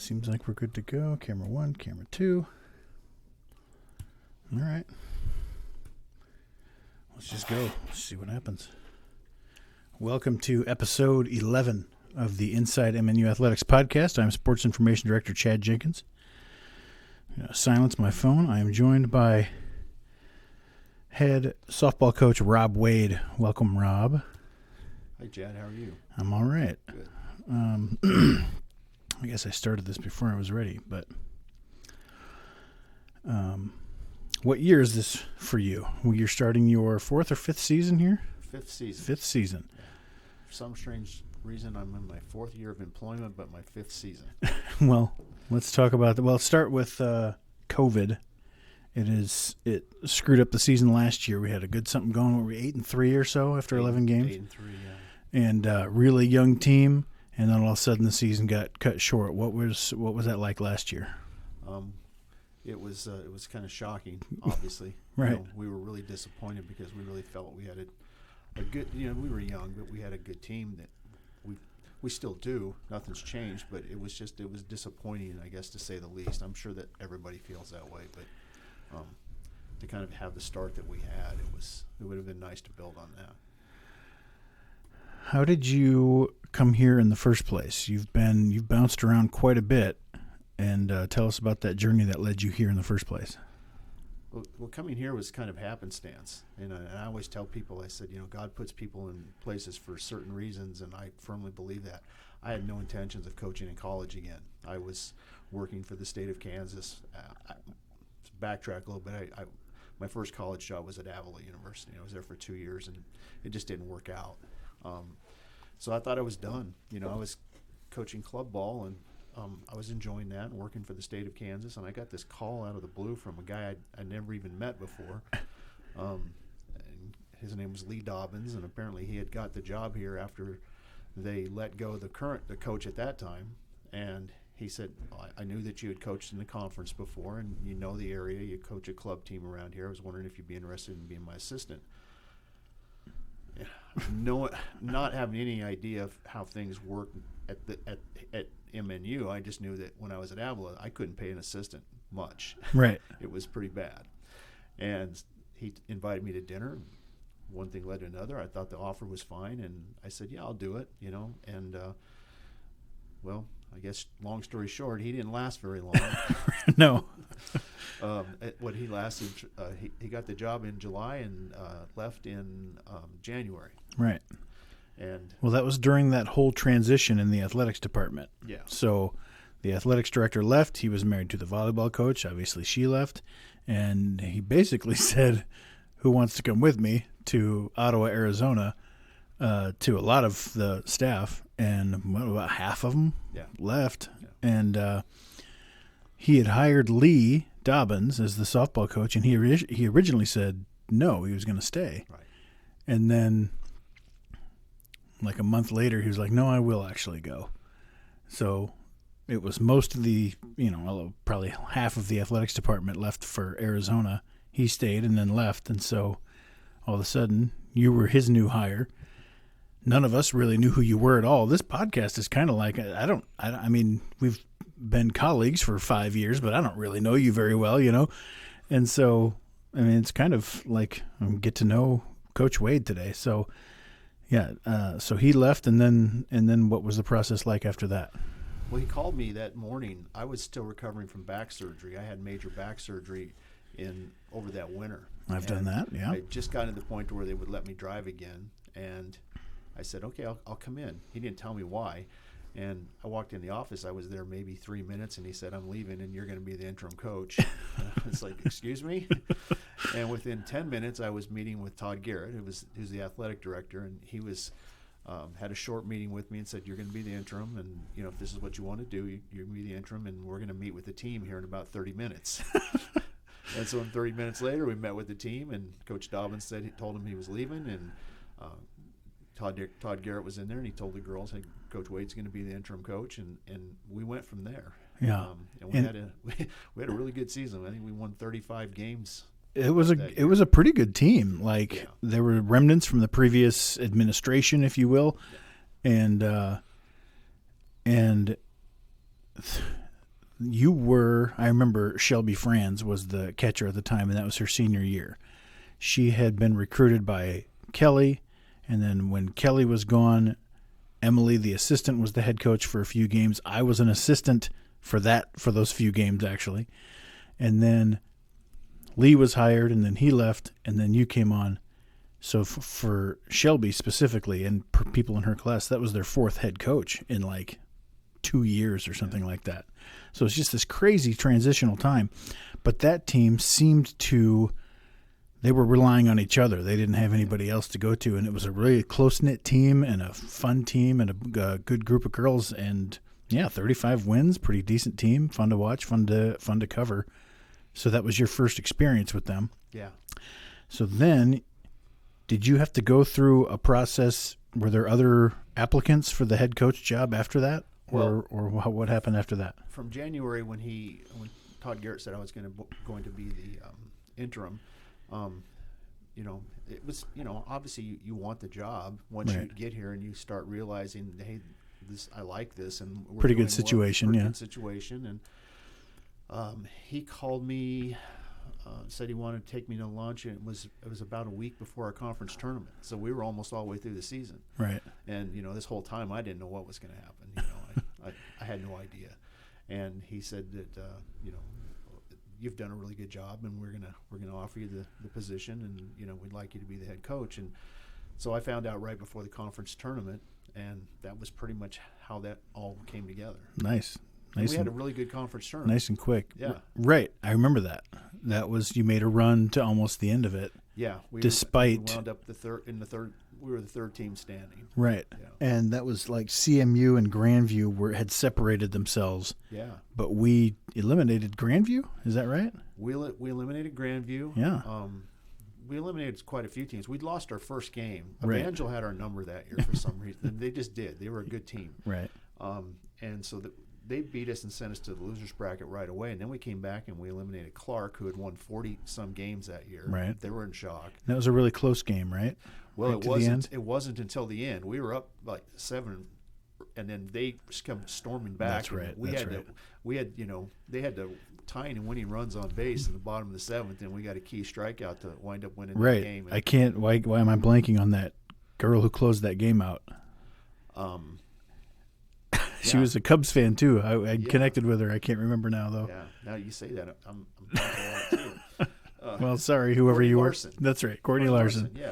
Seems like we're good to go. Camera 1, camera 2. All right. Let's just go. Let's see what happens. Welcome to episode 11 of the Inside MNU Athletics podcast. I'm Sports Information Director Chad Jenkins. I'm going to silence my phone. I am joined by head softball coach Rob Wade. Welcome, Rob. Hi, Chad. How are you? I'm all right. Good. I guess I started this before I was ready, but what year is this for you? You're starting your fourth or fifth season here? Fifth season. Fifth season. Yeah. For some strange reason, I'm in my fourth year of employment, but my fifth season. Well, let's talk about that. Well, let's start with COVID. It screwed up the season last year. We had a good something going. Were we 8-3 or so after 11 games? 8-3, yeah. And really young team. And then all of a sudden the season got cut short. What was that like last year? It was kind of shocking, obviously. Right. We were really disappointed because we really felt we had a good. We were young, but we had a good team that we still do. Nothing's changed, but it was disappointing, I guess, to say the least. I'm sure that everybody feels that way, but to kind of have the start that we had, it would have been nice to build on that. How did you come here in the first place? You've bounced around quite a bit, and tell us about that journey that led you here in the first place. Well, coming here was kind of happenstance, and I always tell people, I said, God puts people in places for certain reasons, and I firmly believe that. I had no intentions of coaching in college again. I was working for the state of Kansas. Backtrack a little bit. My first college job was at Avila University. I was there for 2 years, and it just didn't work out. So I thought I was done. I was coaching club ball, and I was enjoying that and working for the state of Kansas. And I got this call out of the blue from a guy I'd never even met before. And his name was Lee Dobbins, and apparently he had got the job here after they let go the coach at that time. And he said, I knew that you had coached in the conference before, and you know the area. You coach a club team around here. I was wondering if you'd be interested in being my assistant. Not having any idea of how things work at MNU, I just knew that when I was at Avila, I couldn't pay an assistant much. Right. It was pretty bad. And he invited me to dinner. One thing led to another. I thought the offer was fine, and I said, yeah, I'll do it, And, well, I guess long story short, he didn't last very long. No. What he lasted, he got the job in July and left in January. Right. And well, that was during that whole transition in the athletics department. Yeah. So the athletics director left. He was married to the volleyball coach. Obviously, she left. And he basically said, who wants to come with me to Ottawa, Arizona, to a lot of the staff. And about half of them left. Yeah. And he had hired Lee Dobbins as the softball coach, and he originally said no, he was going to stay. Right. And then like a month later, he was like, no, I will actually go. So it was most of the, probably half of the athletics department left for Arizona. He stayed and then left, and so all of a sudden, you were his new hire. None of us really knew who you were at all. This podcast is kind of like, I mean, we've been colleagues for 5 years, but I don't really know you very well, And so, I mean, it's kind of like get to know Coach Wade today. So, yeah, so he left, and then what was the process like after that? Well, he called me that morning. I was still recovering from back surgery. I had major back surgery over that winter. I've done that, yeah. I just got to the point where they would let me drive again, and I said, okay, I'll come in. He didn't tell me why. And I walked in the office. I was there maybe 3 minutes, and he said, I'm leaving, and you're going to be the interim coach. It's like, excuse me? And within 10 minutes, I was meeting with Todd Garrett, who's the athletic director, and he was had a short meeting with me and said, you're going to be the interim, and if this is what you want to do, you're going to be the interim, and we're going to meet with the team here in about 30 minutes. And so 30 minutes later, we met with the team, and Coach Dobbins told him he was leaving, and Todd Garrett was in there, and he told the girls, hey, Coach Wade's going to be the interim coach, and we went from there. Yeah. And we had a really good season. I think we won 35 games. It was a pretty good team. There were remnants from the previous administration, if you will, and I remember Shelby Franz was the catcher at the time, and that was her senior year. She had been recruited by Kelly, and then when Kelly was gone, Emily, the assistant, was the head coach for a few games. I was an assistant for those few games, actually. And then Lee was hired, and then he left, and then you came on. So for Shelby specifically and people in her class, that was their fourth head coach in like 2 years or something like that. So it's just this crazy transitional time. But that team seemed to – they were relying on each other. They didn't have anybody else to go to, and it was a really close-knit team and a fun team and a good group of girls. And, 35 wins, pretty decent team, fun to watch, fun to cover. So that was your first experience with them. Yeah. So then – did you have to go through a process? Were there other applicants for the head coach job after that? Or what happened after that? From January when Todd Garrett said I was going to be the interim, it was, obviously you want the job once you get here and you start realizing, hey, I like this. And we're pretty good situation, good situation. And he called me. Said he wanted to take me to lunch, and it was about a week before our conference tournament. So we were almost all the way through the season. Right. And this whole time I didn't know what was going to happen. I had no idea. And he said that you've done a really good job, and we're gonna offer you the position, and we'd like you to be the head coach. And so I found out right before the conference tournament, and that was pretty much how that all came together. Nice. We had a really good conference tournament. Nice and quick. Yeah. Right. I remember that. That was, you made a run to almost the end of it. Yeah. We wound up we were the third team standing. Right. Yeah. And that was like CMU and Grandview had separated themselves. Yeah. But we eliminated Grandview. Is that right? We eliminated Grandview. Yeah. We eliminated quite a few teams. We'd lost our first game. Right. Evangel had our number that year for some reason. They just did. They were a good team. Right. And so they beat us and sent us to the losers bracket right away. And then we came back and we eliminated Clark, who had won 40-some games that year. Right. They were in shock. That was a really close game, right? Well, it wasn't until the end. We were up like 7, and then they just come storming back. That's right. They had to tying and winning runs on base in the bottom of the 7th, and we got a key strikeout to wind up winning the game. I can't. Why am I blanking on that girl who closed that game out? She was a Cubs fan too. I connected with her. I can't remember now though. Yeah. Now you say that, I'm too. Well, sorry, whoever Courtney you were. Larson. That's right, Courtney Larson. Yeah,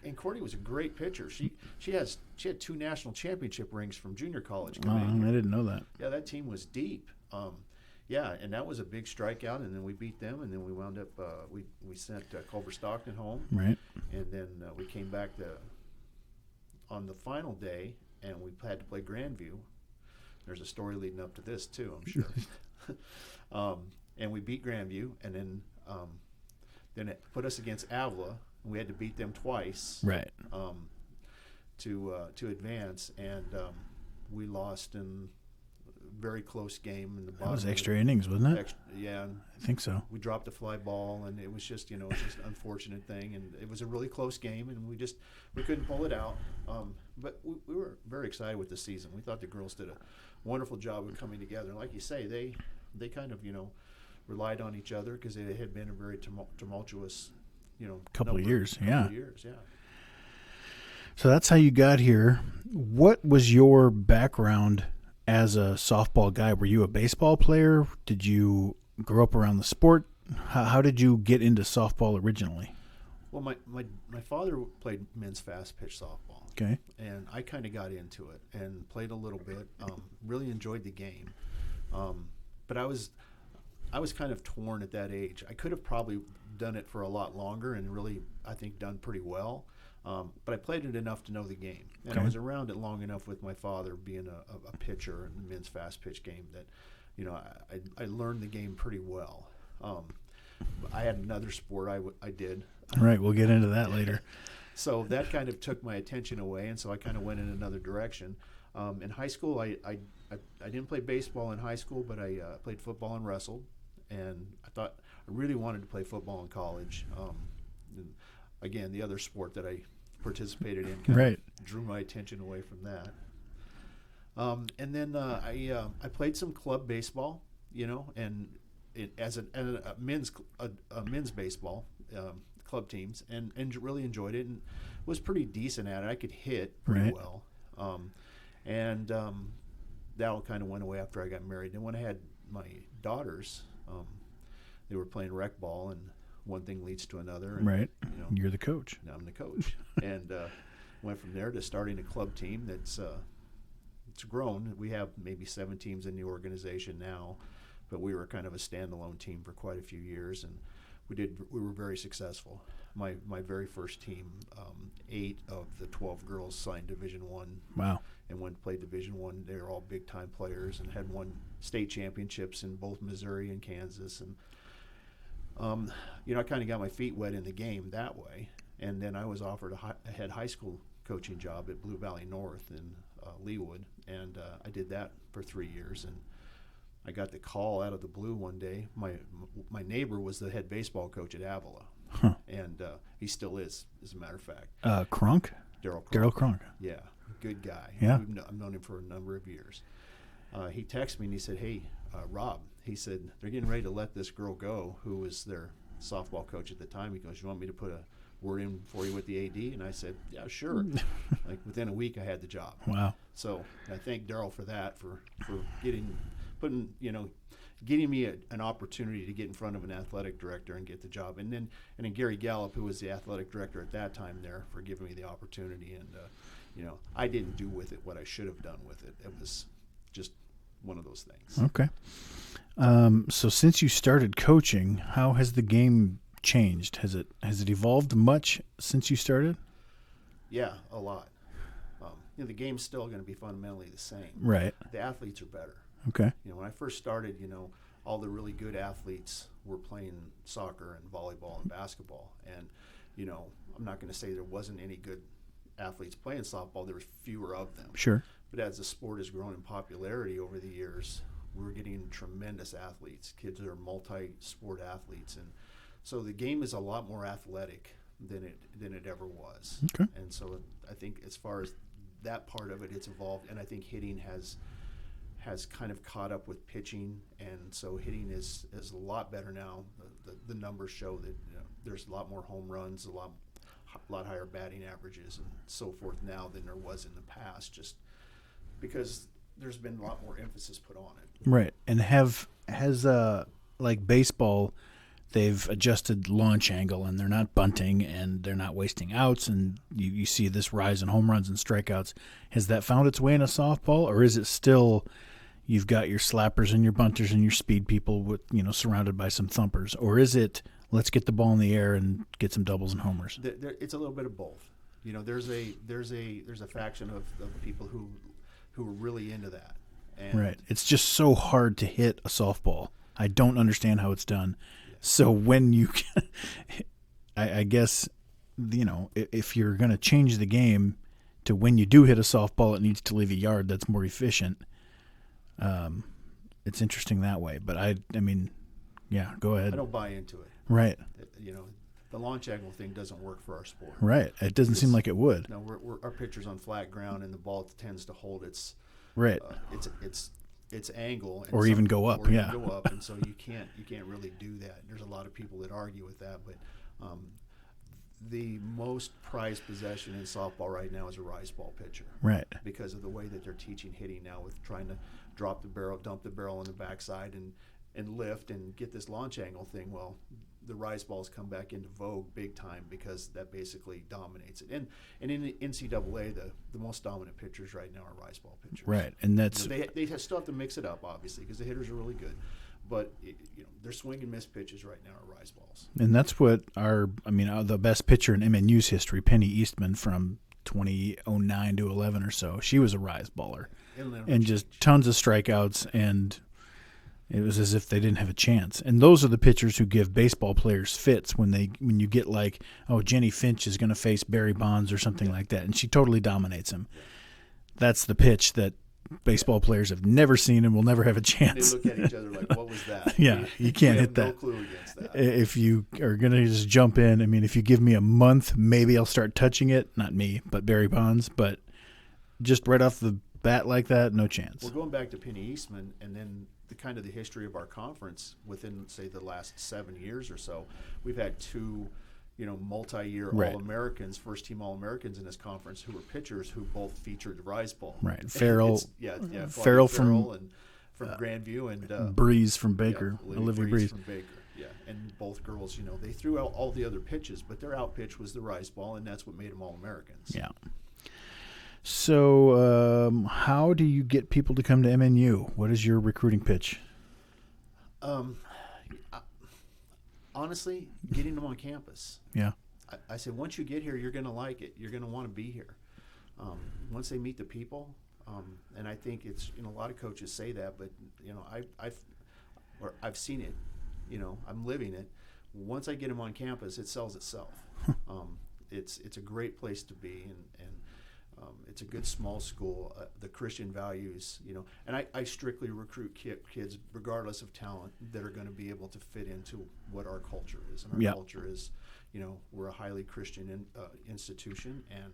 and Courtney was a great pitcher. She had 2 national championship rings from junior college. I didn't know that. Yeah, that team was deep. And that was a big strikeout, and then we beat them, and then we wound up we sent Culver Stockton home. Right. And then we came back on the final day, and we had to play Grandview. There's a story leading up to this too, I'm sure. And we beat Grandview, and then it put us against Avila. We had to beat them twice, right? To advance, and we lost in a very close game in the bottom. That was extra innings, wasn't it? Yeah, I think so. We dropped a fly ball, and it was just an unfortunate thing, and it was a really close game, and we couldn't pull it out. But we were very excited with the season. We thought the girls did a wonderful job of coming together. And like you say, they kind of relied on each other because it had been a very tumultuous couple of years. Yeah. So that's how you got here. What was your background as a softball guy? Were you a baseball player? Did you grow up around the sport? How did you get into softball originally? Well, my father played men's fast pitch softball. Okay. And I kind of got into it and played a little bit. Really enjoyed the game. But I was kind of torn at that age. I could have probably done it for a lot longer and really, I think, done pretty well. But I played it enough to know the game. And I was around it long enough with my father being a pitcher in the men's fast pitch game that, I learned the game pretty well. I had another sport I did. Right, we'll get into that later. So that kind of took my attention away, and so I kind of went in another direction. In high school, I didn't play baseball in high school, but I played football and wrestled. And I thought I really wanted to play football in college. And again, the other sport that I participated in kind of drew my attention away from that. And then I played some club baseball and as a men's baseball club teams, and really enjoyed it and was pretty decent at it. I could hit pretty well, and that all kind of went away after I got married. And when I had my daughters, they were playing rec ball, and one thing leads to another. And, You're the coach. Now I'm the coach, and went from there to starting a club team that's it's grown. We have maybe 7 teams in the organization now, but we were kind of a standalone team for quite a few years, and we were very successful. My very first team, 8 of the 12 girls signed Division I. Wow. And went to play Division I. They were all big time players and had won state championships in both Missouri and Kansas. And I kind of got my feet wet in the game that way. And then I was offered a head high school coaching job at Blue Valley North in Leawood, and I did that for 3 years. And I got the call out of the blue one day. My neighbor was the head baseball coach at Avila, and he still is, as a matter of fact. Cronk? Daryl Cronk. Yeah, good guy. Yeah. I've known him for a number of years. He texted me and he said, "Hey, Rob," he said, "they're getting ready to let this girl go who was their softball coach at the time." He goes, "You want me to put a word in for you with the AD?" And I said, "Yeah, sure." Like within a week, I had the job. Wow. So I thank Daryl for that, for getting me an opportunity to get in front of an athletic director and get the job. And then Gary Gallup, who was the athletic director at that time there, for giving me the opportunity. And, I didn't do with it what I should have done with it. It was just one of those things. Okay. So since you started coaching, how has the game changed? Has it evolved much since you started? Yeah, a lot. The game's still going to be fundamentally the same. Right. The athletes are better. Okay. When I first started, all the really good athletes were playing soccer and volleyball and basketball. And, I'm not going to say there wasn't any good athletes playing softball. There was fewer of them. Sure. But as the sport has grown in popularity over the years, we're getting tremendous athletes, kids that are multi-sport athletes. And so the game is a lot more athletic than it ever was. Okay. And so I think as far as that part of it, it's evolved. And I think hitting has kind of caught up with pitching, and so hitting is a lot better now. The numbers show that there's a lot more home runs, a lot higher batting averages, and so forth now than there was in the past, just because there's been a lot more emphasis put on it. Right. And has like baseball, they've adjusted launch angle, and they're not bunting, and they're not wasting outs, and you see this rise in home runs and strikeouts. Has that found its way into softball, or is it still you've got your slappers and your bunters and your speed people with surrounded by some thumpers, or is it let's get the ball in the air and get some doubles and homers? It's a little bit of both. There's a faction of people who are really into that. And right. It's just so hard to hit a softball. I don't understand how it's done. Yeah. So when you, I guess, if you're going to change the game to when you do hit a softball, it needs to leave a yard that's more efficient. It's interesting that way, but I mean, yeah, go ahead. I don't buy into it. Right. The launch angle thing doesn't work for our sport. Right. It doesn't seem like it would. No, our pitcher's on flat ground, and the ball tends to hold its right. Its angle, and or even go up. Yeah. Go up, and so you can't really do that. There's a lot of people that argue with that, but the most prized possession in softball right now is a rise ball pitcher. Right. Because of the way that they're teaching hitting now, with trying to drop the barrel, dump the barrel on the backside, and lift and get this launch angle thing. Well, the rise balls come back into vogue big time because that basically dominates it. And in the NCAA, the most dominant pitchers right now are rise ball pitchers. Right, and that's they still have to mix it up, obviously, because the hitters are really good. But their swing and miss pitches right now are rise balls. And that's what the best pitcher in MNU's history, Penny Eastman, from 2009 to 11 or so, she was a rise baller, and just tons of strikeouts, and it was as if they didn't have a chance. And those are the pitchers who give baseball players fits when you get like, oh, Jenny Finch is going to face Barry Bonds or something like that, and she totally dominates him. That's the pitch that baseball players have never seen and will never have a chance. They look at each other like, what was that? Yeah, you can't hit that. No clue against that. If you are going to just jump in, if you give me a month, maybe I'll start touching it. Not me, but Barry Bonds. But just right off the bat like that, no chance. Well, going back to Penny Eastman, and then the history of our conference within, say, the last 7 years or so, we've had two, multi-year Right. All-Americans, first-team All-Americans in this conference who were pitchers who both featured rise ball. Right. Farrell, Farrell from Grandview and Breeze from Baker, Olivia Breeze from Baker. Yeah, and both girls, they threw out all the other pitches, but their out pitch was the rise ball, and that's what made them All-Americans. Yeah. So, how do you get people to come to MNU? What is your recruiting pitch? Honestly, getting them on campus. Yeah. I said, once you get here, you're going to like it. You're going to want to be here. Once they meet the people, and I think it's, a lot of coaches say that, but, I've seen it. I'm living it. Once I get them on campus, it sells itself. It's a great place to be, and it's a good small school. The Christian values, and I strictly recruit kids, regardless of talent, that are going to be able to fit into what our culture is. And our culture is, we're a highly Christian institution, and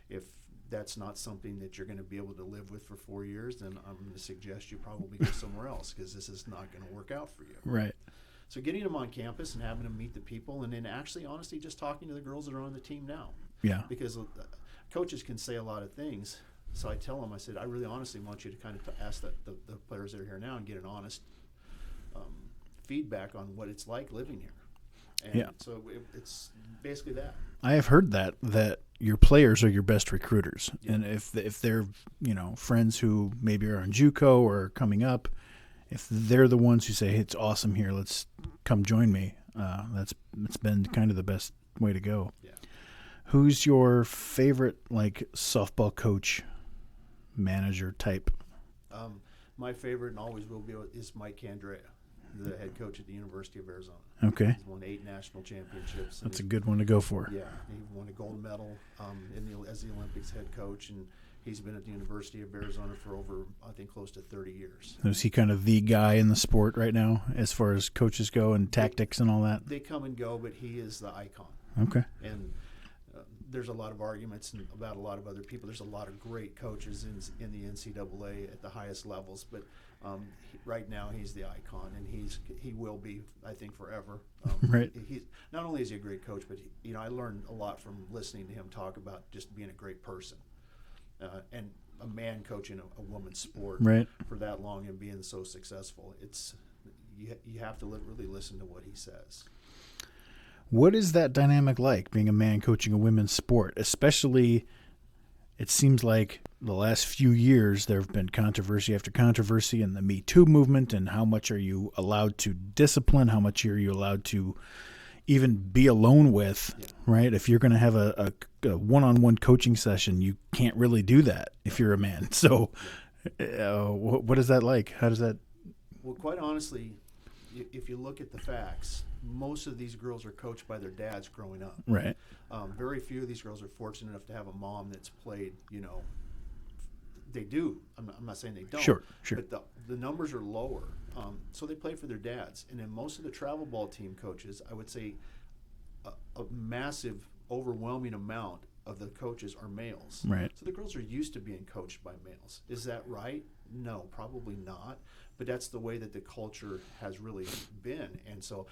if that's not something that you're going to be able to live with for 4 years, then I'm going to suggest you probably go somewhere else, because this is not going to work out for you. Right. So getting them on campus and having them meet the people, and then actually, honestly, just talking to the girls that are on the team now. Yeah. Because coaches can say a lot of things. So I tell them, I said, I really honestly want you to kind of ask the players that are here now and get an honest feedback on what it's like living here. And so it's basically that. I have heard that your players are your best recruiters. Yeah. And if they're, friends who maybe are on JUCO or coming up, if they're the ones who say, hey, it's awesome here, let's come join me, it's been kind of the best way to go. Yeah. Who's your favorite, softball coach, manager type? My favorite, and always will be, is Mike Candrea, the head coach at the University of Arizona. Okay. He's won 8 national championships. That's a good one to go for. Yeah, he won a gold medal as the Olympics head coach, and he's been at the University of Arizona for over, I think, close to 30 years. Is he kind of the guy in the sport right now as far as coaches go and tactics and all that? They come and go, but he is the icon. Okay. And there's a lot of arguments about a lot of other people. There's a lot of great coaches in the NCAA at the highest levels, but right now he's the icon, and he will be, I think, forever. Right. He not only is he a great coach, but I learned a lot from listening to him talk about just being a great person, and a man coaching a woman's sport right. for that long and being so successful. It's you have to really listen to what he says. What is that dynamic like, being a man coaching a women's sport? Especially, it seems like the last few years there have been controversy after controversy in the Me Too movement, and how much are you allowed to discipline? How much are you allowed to even be alone with, right? If you're going to have a one-on-one coaching session, you can't really do that if you're a man. So what is that like? How does that? Well, quite honestly, if you look at the facts, most of these girls are coached by their dads growing up. Right. Very few of these girls are fortunate enough to have a mom that's played, they do. I'm not saying they don't. Sure. But the numbers are lower. So they play for their dads. And then most of the travel ball team coaches, I would say a massive, overwhelming amount of the coaches are males. Right. So the girls are used to being coached by males. Is that right? No, probably not. But that's the way that the culture has really been. And so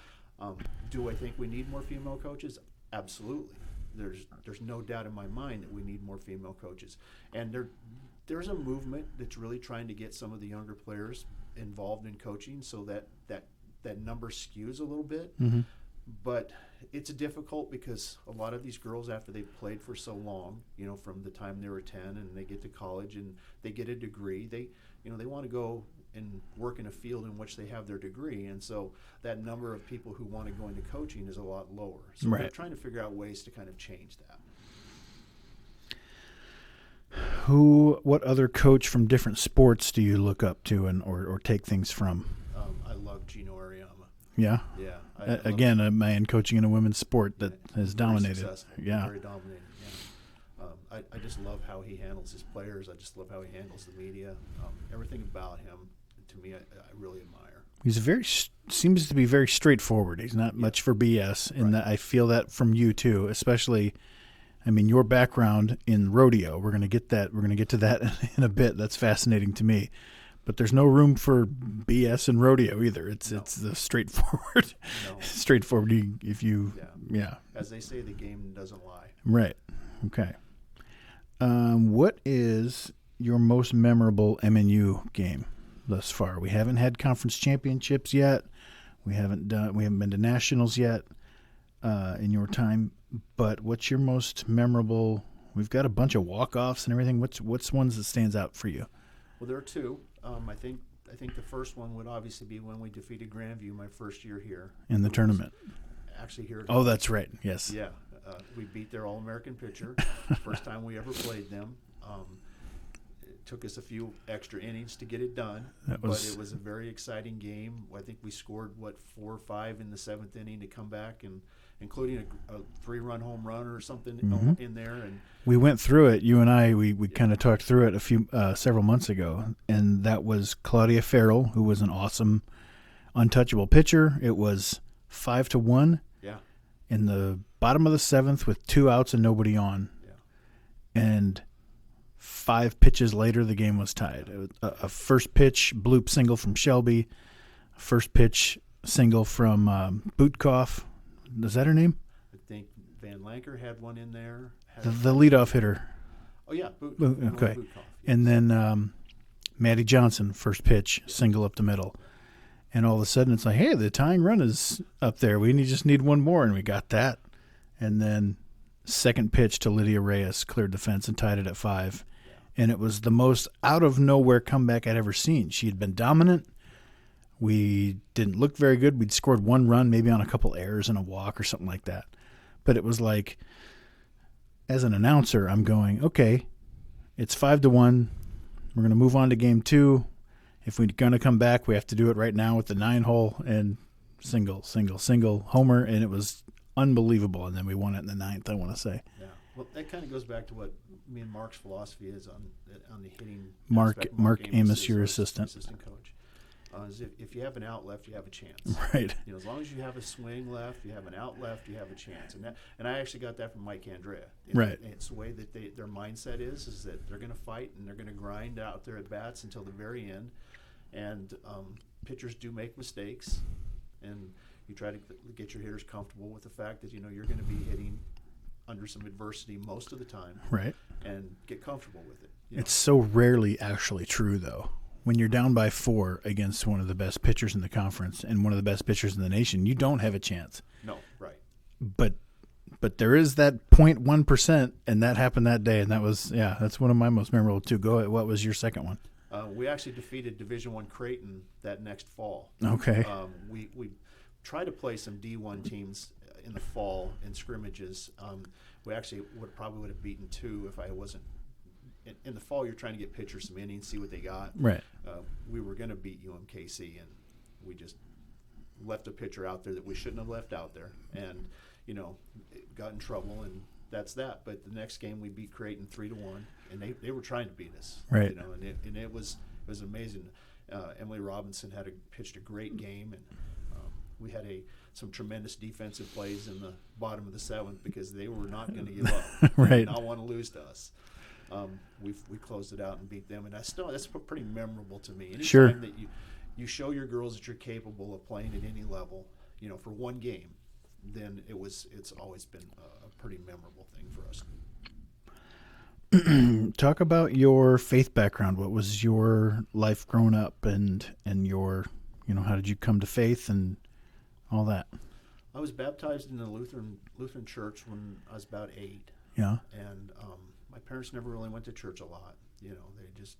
do I think we need more female coaches? Absolutely. There's no doubt in my mind that we need more female coaches. And there's a movement that's really trying to get some of the younger players involved in coaching, so that number skews a little bit. Mm-hmm. But it's difficult because a lot of these girls, after they've played for so long, from the time they were 10 and they get to college and they get a degree, they want to go and work in a field in which they have their degree, and so that number of people who want to go into coaching is a lot lower. So right. We're trying to figure out ways to kind of change that. What other coach from different sports do you look up to or take things from? I love Gino Ariama. Yeah? Yeah. Again, a man coaching in a women's sport that has dominated. Successful, yeah. Very dominating, yeah. I just love how he handles his players. I just love how he handles the media. Everything about him, to me, I really admire. He's seems to be very straightforward. He's not much for BS, and that I feel that from you too, especially. I mean, your background in rodeo, we're going to get to that in a bit. That's fascinating to me. But there's no room for BS in rodeo either. It's the straightforward. No. Straightforward. Yeah. As they say, the game doesn't lie. Right. Okay. What is your most memorable MNU game thus far? We haven't had conference championships yet. We haven't been to nationals yet in your time. But what's your most memorable? We've got a bunch of walk-offs and everything. What's ones that stands out for you? Well, there are two. I think the first one would obviously be when we defeated Grandview my first year here In the tournament. Actually here. Oh, that's right. Yes. Yeah. We beat their All-American pitcher. First time we ever played them. It took us a few extra innings to get it done, but it was a very exciting game. I think we scored 4 or 5 in the 7th inning to come back, and including a 3-run home run or something in there. And we went through it. You and I, we kind of talked through it several months ago, and that was Claudia Farrell, who was an awesome, untouchable pitcher. It was 5-1. Yeah. In the bottom of the 7th with 2 outs and nobody on. Yeah. And 5 pitches later, the game was tied. A first pitch bloop single from Shelby, first pitch single from Bootkoff. Is that her name? I think Van Lanker had one in there. The leadoff hitter. Oh, yeah. Okay. Bootkoff, yes. And then Maddie Johnson, first pitch, single up the middle. And all of a sudden, it's like, hey, the tying run is up there. We just need one more, and we got that. And then second pitch to Lydia Reyes cleared the fence and tied it at 5. Yeah. And it was the most out-of-nowhere comeback I'd ever seen. She had been dominant. We didn't look very good. We'd scored 1 run, maybe on a couple errors and a walk or something like that. But it was like, as an announcer, I'm going, okay, it's 5-1. We're going to move on to game 2. If we're going to come back, we have to do it right now with the 9-hole and single, homer, and it was unbelievable. And then we won it in the 9th, I want to say. Yeah. Well, that kind of goes back to what me and Mark's philosophy is on the hitting. Mark Amos, your assistant coach. If you have an out left, you have a chance. Right. As long as you have a swing left, you have an out left, you have a chance. And I actually got that from Mike Andrea. Right. It's the way that their mindset is that they're going to fight and they're going to grind out their at bats until the very end. And pitchers do make mistakes, and you try to get your hitters comfortable with the fact that you're going to be hitting under some adversity most of the time. Right. And get comfortable with it. It's so rarely actually true, though. When you're down by 4 against one of the best pitchers in the conference and one of the best pitchers in the nation, you don't have a chance. No, right. But there is that 0.1%, and that happened that day, and that's one of my most memorable too. Go ahead. What was your second one? We actually defeated Division I Creighton that next fall. Okay. We tried to play some D1 teams in the fall in scrimmages. We actually probably would have beaten 2 if I wasn't. In the fall, you're trying to get pitchers some innings, see what they got. Right. We were going to beat UMKC, and we just left a pitcher out there that we shouldn't have left out there, and got in trouble, and that's that. But the next game, we beat Creighton 3-1, and they were trying to beat us. Right. And it was amazing. Emily Robinson pitched a great game, and we had some tremendous defensive plays in the bottom of the 7th because they were not going to give up. Right. They did not want to lose to us. We closed it out and beat them, and that's pretty memorable to me. Anytime sure. that you show your girls that you're capable of playing at any level, for one game, then it's always been a pretty memorable thing for us. Talk about your faith background. What was your life growing up, and your, how did you come to faith and all that? I was baptized in the Lutheran church when I was about 8. Yeah. And my parents never really went to church a lot. They just,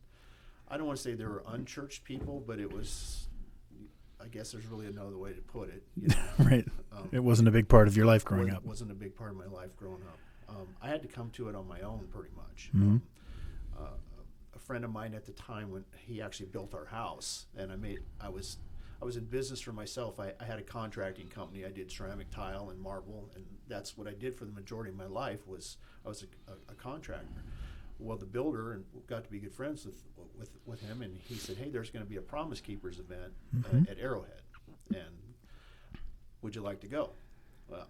I don't want to say they were unchurched people, but it was, I guess there's really another way to put it. Right. It wasn't a big part of your life growing up. It wasn't a big part of my life growing up. I had to come to it on my own pretty much. Mm-hmm. A friend of mine at the time, when he actually built our house, and I was in business for myself. I had a contracting company. I did ceramic tile and marble, and that's what I did for the majority of my life. I was a contractor. Well, the builder, and got to be good friends with him, and he said, "Hey, there's going to be a Promise Keepers event at Arrowhead, and would you like to go?" Well,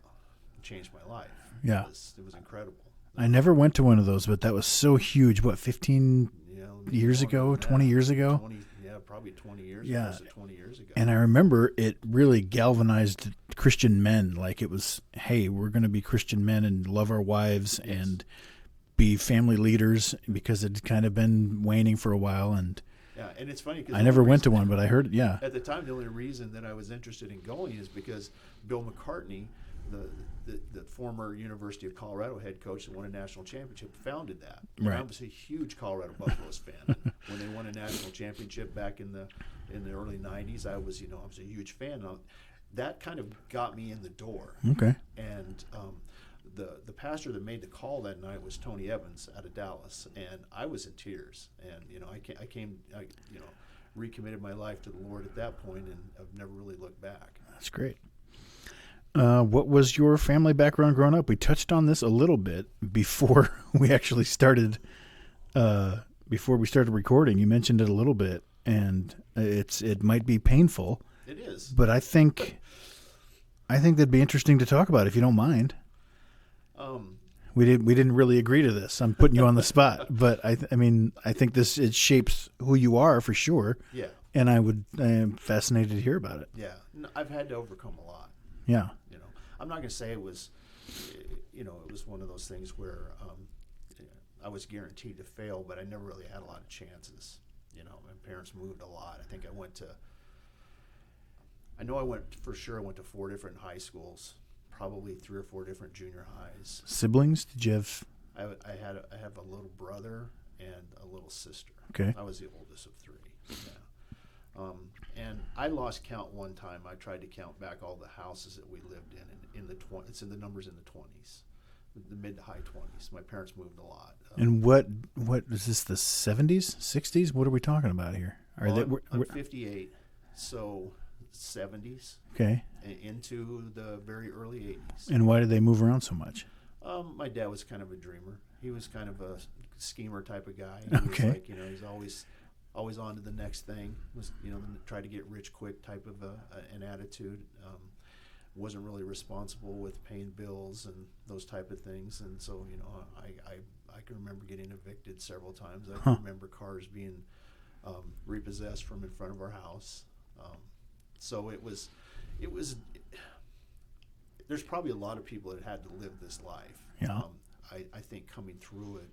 it changed my life. Yeah, it was incredible. I never went to one of those, but that was so huge. What, 15 years longer ago, than 20 that. years ago? Probably 20 years. Yeah. Close to 20 years ago. And I remember it really galvanized Christian men. Like it was, hey, we're going to be Christian men and love our wives and be family leaders, because it had kind of been waning for a while. And yeah, and it's funny because I never went to one, but I heard, yeah. At the time, the only reason that I was interested in going is because Bill McCartney, the former University of Colorado head coach that won a national championship, founded that. And Right. I was a huge Colorado Buffaloes fan. And when they won a national championship back in the early '90s, I was a huge fan. That kind of got me in the door. Okay. And the pastor that made the call that night was Tony Evans out of Dallas, and I was in tears. And I recommitted my life to the Lord at that point, and I've never really looked back. That's great. What was your family background growing up? We touched on this a little bit before we actually started. Before we started recording, you mentioned it a little bit, and it might be painful. It is, but I think that'd be interesting to talk about if you don't mind. We didn't really agree to this. I'm putting you on the spot, but I think it shapes who you are for sure. Yeah. And I am fascinated to hear about it. Yeah. No, I've had to overcome a lot. Yeah. I'm not going to say it was, it was one of those things where I was guaranteed to fail, but I never really had a lot of chances. My parents moved a lot. I went to 4 different high schools, probably 3 or 4 different junior highs. Siblings? Did you have? I have a little brother and a little sister. Okay. I was the oldest of 3. Yeah. And I lost count one time. I tried to count back all the houses that we lived in the it's in the numbers in the 20s, the mid to high 20s. My parents moved a lot. And what is this? The 70s, 60s? What are we talking about here? I'm 58, so 70s. Okay. Into the very early 80s. And why did they move around so much? My dad was kind of a dreamer. He was kind of a schemer type of guy. Okay. Was like, he's always on to the next thing. Was try to get rich quick type of an attitude. Wasn't really responsible with paying bills and those type of things. And so I can remember getting evicted several times. I can remember cars being repossessed from in front of our house. So it was. There's probably a lot of people that had to live this life. Yeah. I think coming through it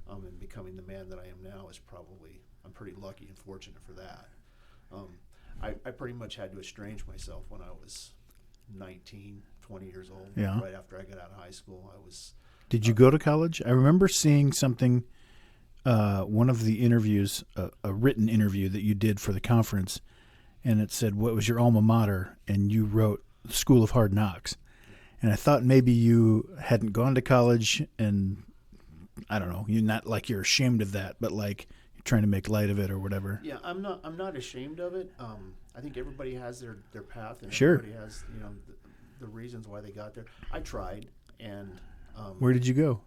and becoming the man that I am now is probably, I'm pretty lucky and fortunate for that. I pretty much had to estrange myself when I was 19, 20 years old. Yeah. Right after I got out of high school. Did you go to college? I remember seeing something, one of the interviews, a written interview that you did for the conference, and it said, what was your alma mater? And you wrote School of Hard Knocks. And I thought maybe you hadn't gone to college, and I don't know, you're not like you're ashamed of that, but like you're trying to make light of it or whatever. Yeah, I'm not ashamed of it. I think everybody has their path, and Sure. everybody has the reasons why they got there. I tried, and Where did you go?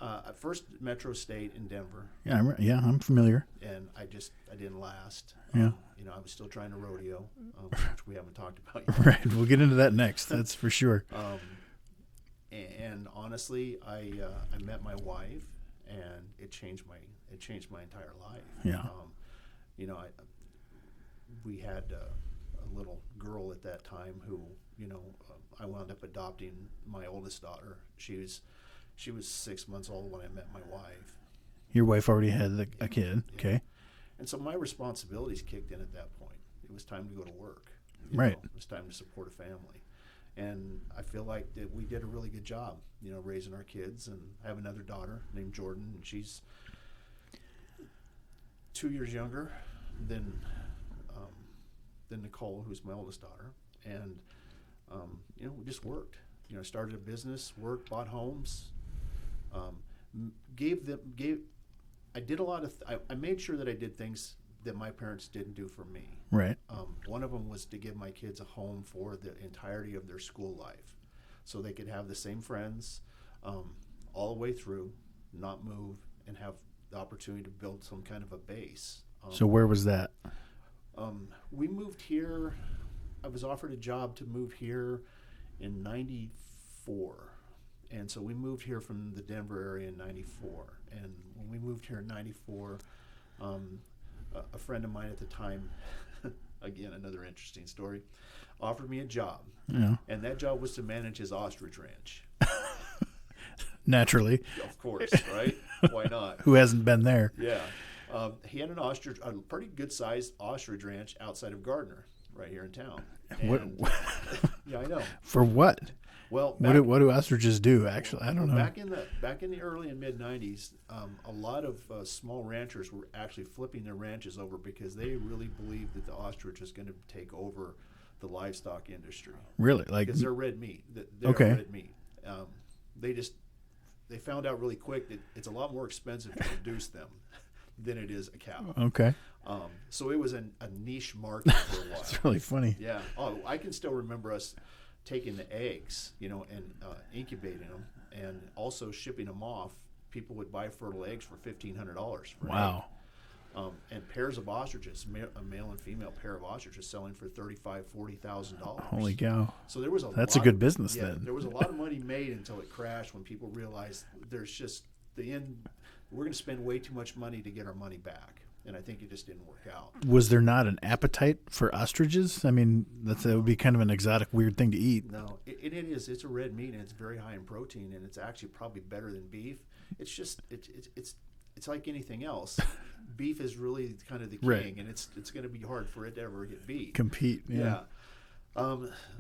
at first Metro State in Denver, Yeah, I'm familiar. and I didn't last. Yeah. I was still trying to rodeo, which we haven't talked about yet. Right, we'll get into that next. That's for sure. And honestly, I met my wife, and it changed my entire life. Yeah. We had a little girl at that time who I wound up adopting my oldest daughter. She was 6 months old when I met my wife. Your wife already had a kid. Yeah. Okay. And so my responsibilities kicked in at that point. It was time to go to work. Right. It was time to support a family. And I feel like that we did a really good job, raising our kids. And I have another daughter named Jordan, and she's 2 years younger than Nicole, who's my oldest daughter. And we just worked. Started a business, worked, bought homes, I did a lot of. I made sure that I did things that my parents didn't do for me. Right. One of them was to give my kids a home for the entirety of their school life, so they could have the same friends all the way through, not move, and have the opportunity to build some kind of a base. So where was that? We moved here. I was offered a job to move here in '94, And so we moved here from the Denver area in '94. And when we moved here in '94, a friend of mine at the time, again, another interesting story, offered me a job. Yeah. And that job was to manage his ostrich ranch. Naturally. Of course, right? Why not? Who hasn't been there? Yeah. He had a pretty good-sized ostrich ranch outside of Gardner, right here in town. And, yeah, I know. For what? Well, What do ostriches do? Actually, I don't know. Back in the early and mid '90s, a lot of small ranchers were actually flipping their ranches over because they really believed that the ostrich is going to take over the livestock industry. Really, like because they're red meat. They're okay. Red meat. They found out really quick that it's a lot more expensive to produce them than it is a cow. Okay. So it was a niche market for a while. That's really funny. Yeah. Oh, I can still remember us taking the eggs, and incubating them, and also shipping them off. People would buy fertile eggs for $1,500. Wow. And pairs of ostriches, a male and female pair of ostriches, selling for $35,000-$40,000. Holy cow! So there was that's a good business then. There was a lot of money made until it crashed when people realized there's just we're going to spend way too much money to get our money back. And I think it just didn't work out. Was there not an appetite for ostriches? I mean, that would be kind of an exotic, weird thing to eat. No, it is. It's a red meat, and it's very high in protein, and it's actually probably better than beef. It's just it's like anything else. Beef is really kind of the king, right. And it's going to be hard for it to ever get beat. Compete, yeah.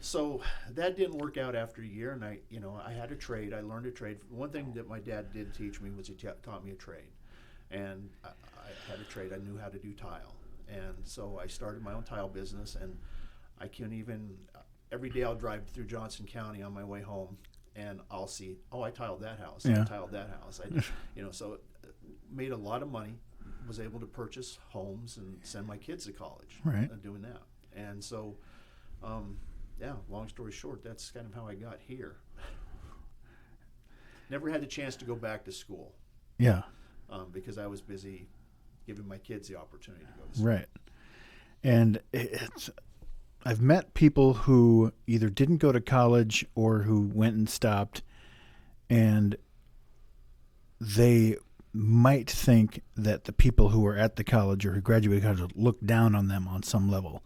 So that didn't work out after a year, and I had a trade. I learned a trade. One thing that my dad did teach me was he taught me a trade, and I had a trade. I knew how to do tile, and so I started my own tile business. And I can even every day I'll drive through Johnson County on my way home, and I'll see, I tiled that house. Yeah. I tiled that house. So made a lot of money. Was able to purchase homes and send my kids to college. Right. Doing that, and so, long story short, that's kind of how I got here. Never had the chance to go back to school. Yeah. Because I was busy giving my kids the opportunity to go to school. Right. And I've met people who either didn't go to college or who went and stopped, and they might think that the people who were at the college or who graduated college looked down on them on some level.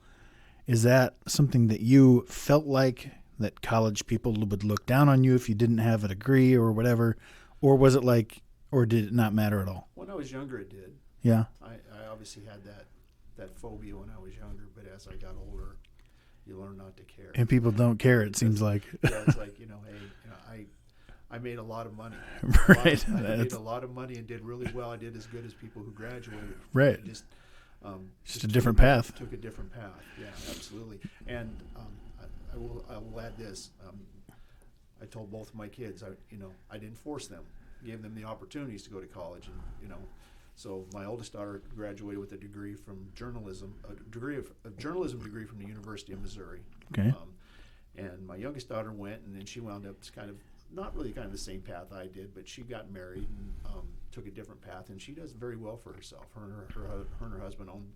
Is that something that you felt like, that college people would look down on you if you didn't have a degree or whatever? Or was it like, or did it not matter at all? When I was younger, it did. Yeah. I obviously had that phobia when I was younger, but as I got older, you learn not to care. And people don't care, it seems like. Yeah, it's like, I made a lot of money. Right. I made a lot of money and did really well. I did as good as people who graduated. Right. Just a different path. Took a different path. Yeah, absolutely. And I will add this. I told both of my kids, I didn't force them. Gave them the opportunities to go to college, and so my oldest daughter graduated with a degree from journalism, a journalism degree from the University of Missouri. Okay. And my youngest daughter went, and then she wound up kind of not really kind of the same path I did, but she got married and took a different path, and she does very well for herself. Her and her husband own.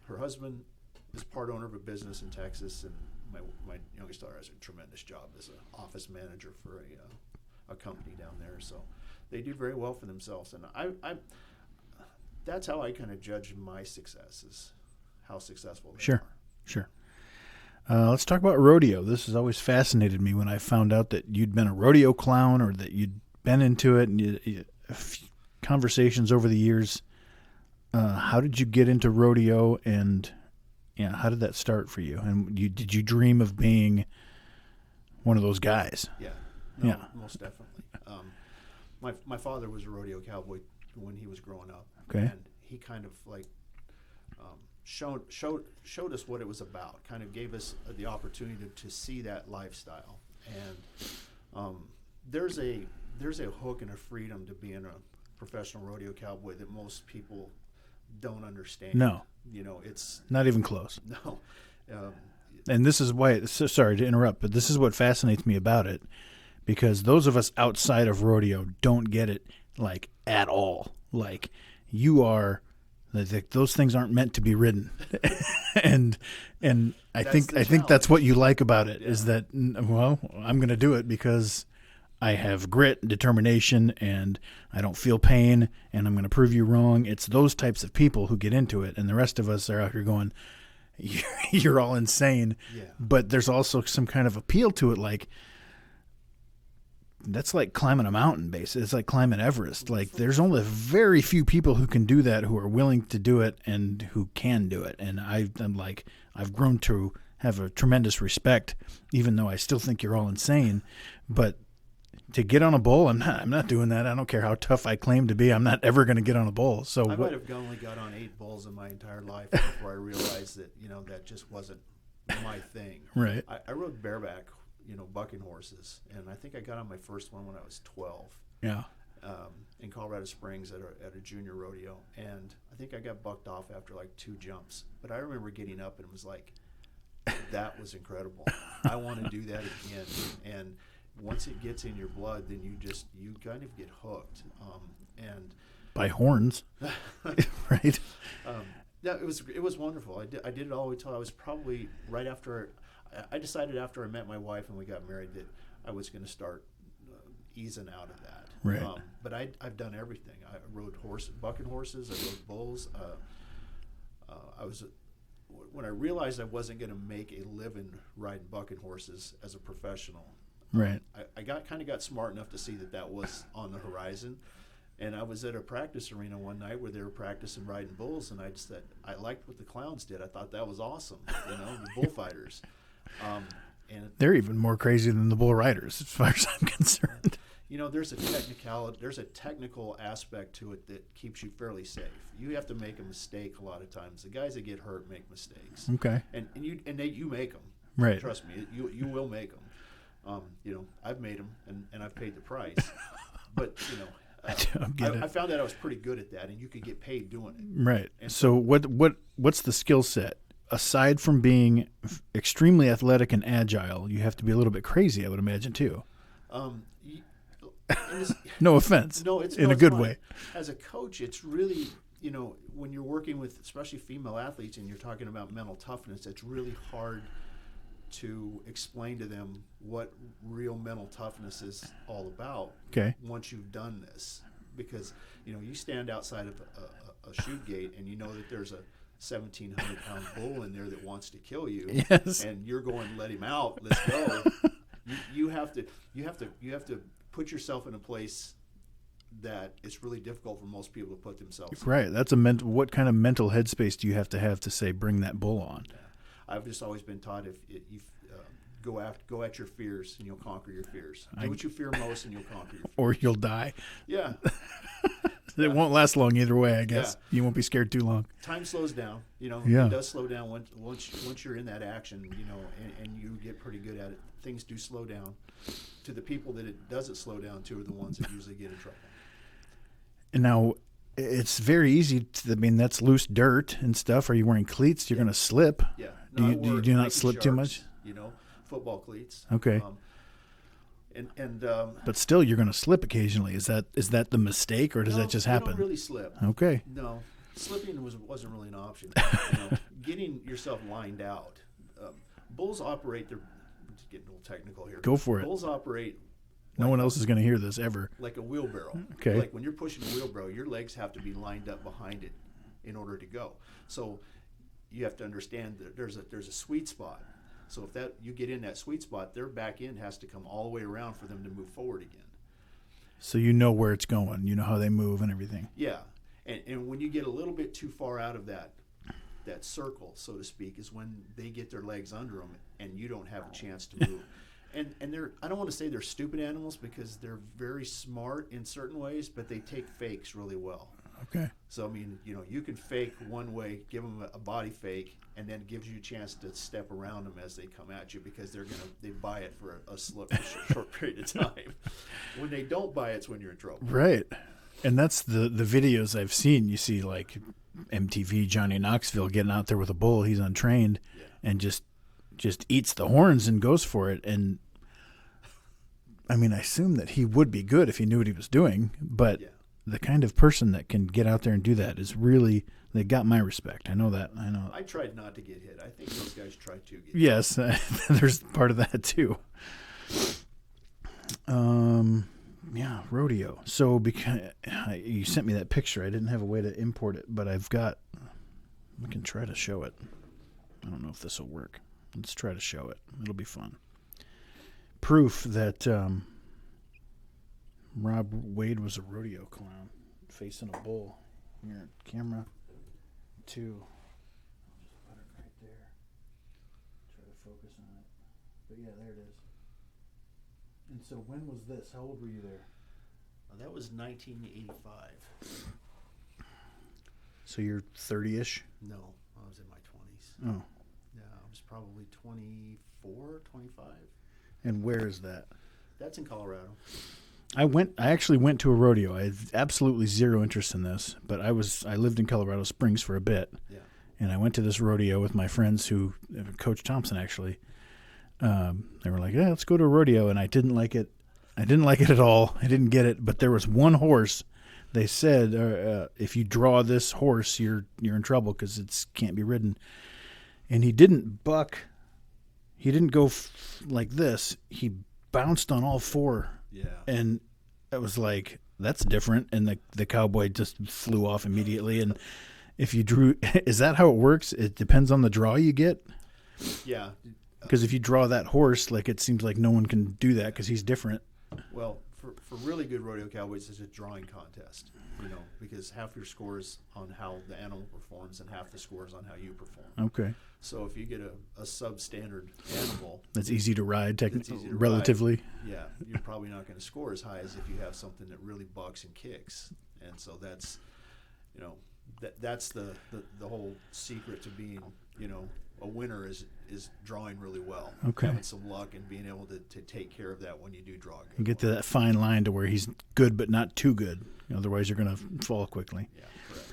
Her husband is part owner of a business in Texas, and my youngest daughter has a tremendous job as an office manager for a company down there. So they do very well for themselves, and I that's how I kind of judge my success, is how successful they are. Sure. Let's talk about rodeo. This has always fascinated me when I found out that you'd been a rodeo clown or that you'd been into it, and a few conversations over the years. How did you get into rodeo, and how did that start for you? And did you dream of being one of those guys? Yeah, most definitely. My father was a rodeo cowboy when he was growing up, okay. And he kind of like showed us what it was about. Kind of gave us the opportunity to see that lifestyle. And there's a hook and a freedom to being a professional rodeo cowboy that most people don't understand. No, it's not even close. No. And this is why. Sorry to interrupt, but this is what fascinates me about it, because those of us outside of rodeo don't get it like at all. Like you are. Those things aren't meant to be ridden, and I think that's what you like about it, is that, well, I'm going to do it because I have grit and determination, and I don't feel pain, and I'm going to prove you wrong. It's those types of people who get into it, and the rest of us are out here going, you're all insane. Yeah. But there's also some kind of appeal to it, like that's like climbing a mountain base. It's like climbing Everest. Like there's only very few people who can do that, who are willing to do it and who can do it. And I've grown to have a tremendous respect, even though I still think you're all insane. But to get on a bull, I'm not doing that. I don't care how tough I claim to be. I'm not ever going to get on a bull. So I might have only got on 8 bulls in my entire life before I realized that, that just wasn't my thing. Right. I rode bareback, bucking horses, and I think I got on my first one when I was 12. Yeah. In Colorado Springs at a junior rodeo, and I think I got bucked off after like 2 jumps. But I remember getting up and it was like, that was incredible. I want to do that again. And once it gets in your blood, then you kind of get hooked. And by horns, right? Yeah, it was wonderful. I did it all the way till I was probably right after. I decided after I met my wife and we got married that I was going to start easing out of that. Right. But I've done everything. I rode bucking horses. I rode bulls. When I realized I wasn't going to make a living riding bucking horses as a professional. Right. I got smart enough to see that was on the horizon. And I was at a practice arena one night where they were practicing riding bulls, and I just said, I liked what the clowns did. I thought that was awesome, the bullfighters. And they're even more crazy than the bull riders, as far as I'm concerned. There's a technical aspect to it that keeps you fairly safe. You have to make a mistake a lot of times. The guys that get hurt make mistakes. Okay. And you make them. Right. Trust me, you will make them. I've made them, and I've paid the price. But I found that I was pretty good at that, and you could get paid doing it. Right. And so what's the skill set? Aside from being extremely athletic and agile, you have to be a little bit crazy, I would imagine, too. No offense. No, it's in a good fine. way. As a coach, it's really, when you're working with especially female athletes and you're talking about mental toughness, it's really hard to explain to them what real mental toughness is all about. Okay. Once you've done this, because you stand outside of a shoot gate and you know that there's a 1,700-pound bull in there that wants to kill you. Yes. And you're going, let him out. Let's go. you have to put yourself in a place that it's really difficult for most people to put themselves in. Right. That's what kind of mental headspace do you have to say bring that bull on? Yeah. I've just always been taught if you go at your fears and you'll conquer your fears. Do what you fear most and you'll conquer your fears. Or you'll die. Yeah. It won't last long either way, I guess. Yeah. You won't be scared too long. Time slows down. Yeah. It does slow down once you're in that action, and you get pretty good at it. Things do slow down. To the people that it doesn't slow down to are the ones that usually get in trouble. And now, it's very easy that's loose dirt and stuff. Are you wearing cleats? You're going to slip. Yeah. No, do you not slip too much? Football cleats. Okay. But still, you're going to slip occasionally. Is that the mistake, or does that just happen? You don't really slip. Okay. No, slipping wasn't really an option. Getting yourself lined out. Bulls operate. They're getting a little technical here. Go for it. Bulls operate. No one else is going to hear this ever. Like a wheelbarrow. Okay. Like when you're pushing a wheelbarrow, your legs have to be lined up behind it in order to go. So you have to understand that there's a sweet spot. So if you get in that sweet spot, their back end has to come all the way around for them to move forward again. So you know where it's going. You know how they move and everything. Yeah. And when you get a little bit too far out of that circle, so to speak, is when they get their legs under them and you don't have a chance to move. And I don't want to say they're stupid animals because they're very smart in certain ways, but they take fakes really well. Okay. So, you can fake one way, give them a body fake, and then it gives you a chance to step around them as they come at you because they buy it for a short period of time. When they don't buy it's when you're in trouble. Right. And that's the videos I've seen. You see like MTV Johnny Knoxville getting out there with a bull. He's untrained and just eats the horns and goes for it. And I assume that he would be good if he knew what he was doing, but the kind of person that can get out there and do that is really, they got my respect. I know that. I know. I tried not to get hit. I think those guys tried to get hit. Yes, there's part of that too. Yeah, rodeo. So because you sent me that picture, I didn't have a way to import it, but I've got. We can try to show it. I don't know if this will work. Let's try to show it. It'll be fun. Proof that Rob Wade was a rodeo clown facing a bull. Here, camera 2. I'll just put it right there. Try to focus on it. But yeah, there it is. And so when was this? How old were you there? That was 1985. So you're 30-ish? No, I was in my 20s. Oh. Yeah, I was probably 24, 25. And where is that? That's in Colorado. I actually went to a rodeo. I had absolutely zero interest in this, but I lived in Colorado Springs for a bit. Yeah. And I went to this rodeo with my friends who, Coach Thompson actually, they were like, yeah, let's go to a rodeo. And I didn't like it. I didn't like it at all. I didn't get it. But there was one horse. They said, if you draw this horse, you're in trouble because it can't be ridden. And he didn't buck. He didn't go like this. He bounced on all 4. Yeah. And it was like, that's different. And the cowboy just flew off immediately. And if you drew, is that how it works? It depends on the draw you get? Yeah. Because if you draw that horse, like it seems like no one can do that because he's different. Well, for really good rodeo cowboys, it's a drawing contest, because half your score is on how the animal performs and half the score is on how you perform. Okay. So if you get a substandard animal that's easy to ride, relatively, yeah, you're probably not going to score as high as if you have something that really bucks and kicks. And so that's, that's the whole secret to being, a winner is drawing really well. Okay. Having some luck and being able to take care of that when you do draw a good You get to that fine line to where he's good but not too good. Otherwise, you're going to fall quickly. Yeah, correct.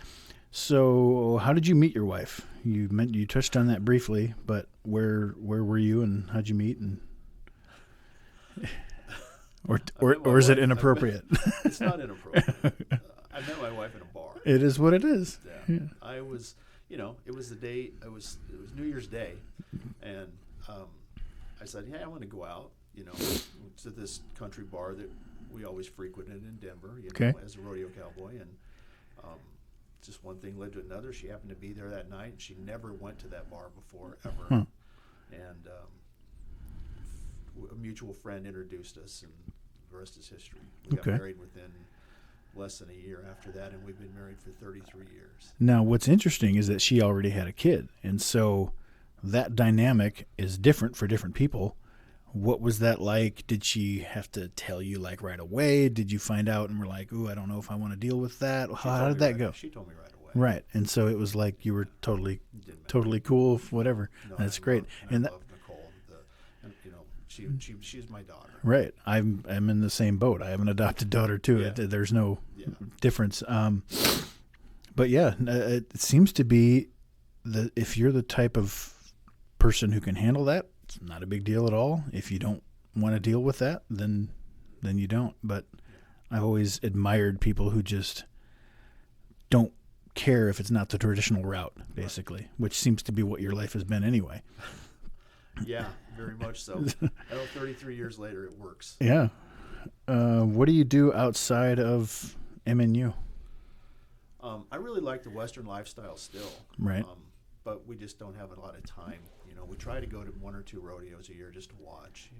So, how did you meet your wife? You touched on that briefly, but where were you and how'd you meet? And or is it inappropriate? It's not inappropriate. I met my wife in a bar. It is what it is. Yeah. I was, it was the day. It was New Year's Day, and I said, "Hey, I want to go out, to this country bar that we always frequented in Denver, as a rodeo cowboy." And just one thing led to another. She happened to be there that night, and she never went to that bar before ever. And a mutual friend introduced us, and the rest is history. We got married within less than a year after that, and we've been married for 33 years. Now, what's interesting is that she already had a kid, and so that dynamic is different for different people. What was that like? Did she have to tell you like right away? Did you find out and were like, ooh, I don't know if I want to deal with that? How did that go? She told me right away. Right, and so it was like you were totally cool, whatever. No, That's great. I love Nicole. She's my daughter. Right. I'm in the same boat. I have an adopted daughter too. Yeah. There's no difference. But yeah, it seems to be that if you're the type of person who can handle that, it's not a big deal at all. If you don't want to deal with that, then you don't. But I've always admired people who just don't care if it's not the traditional route, basically, which seems to be what your life has been anyway. Yeah, very much so. 33 years later, it works. Yeah. What do you do outside of MNU? I really like the Western lifestyle still. Right. But we just don't have a lot of time. We try to go to 1 or 2 rodeos a year just to watch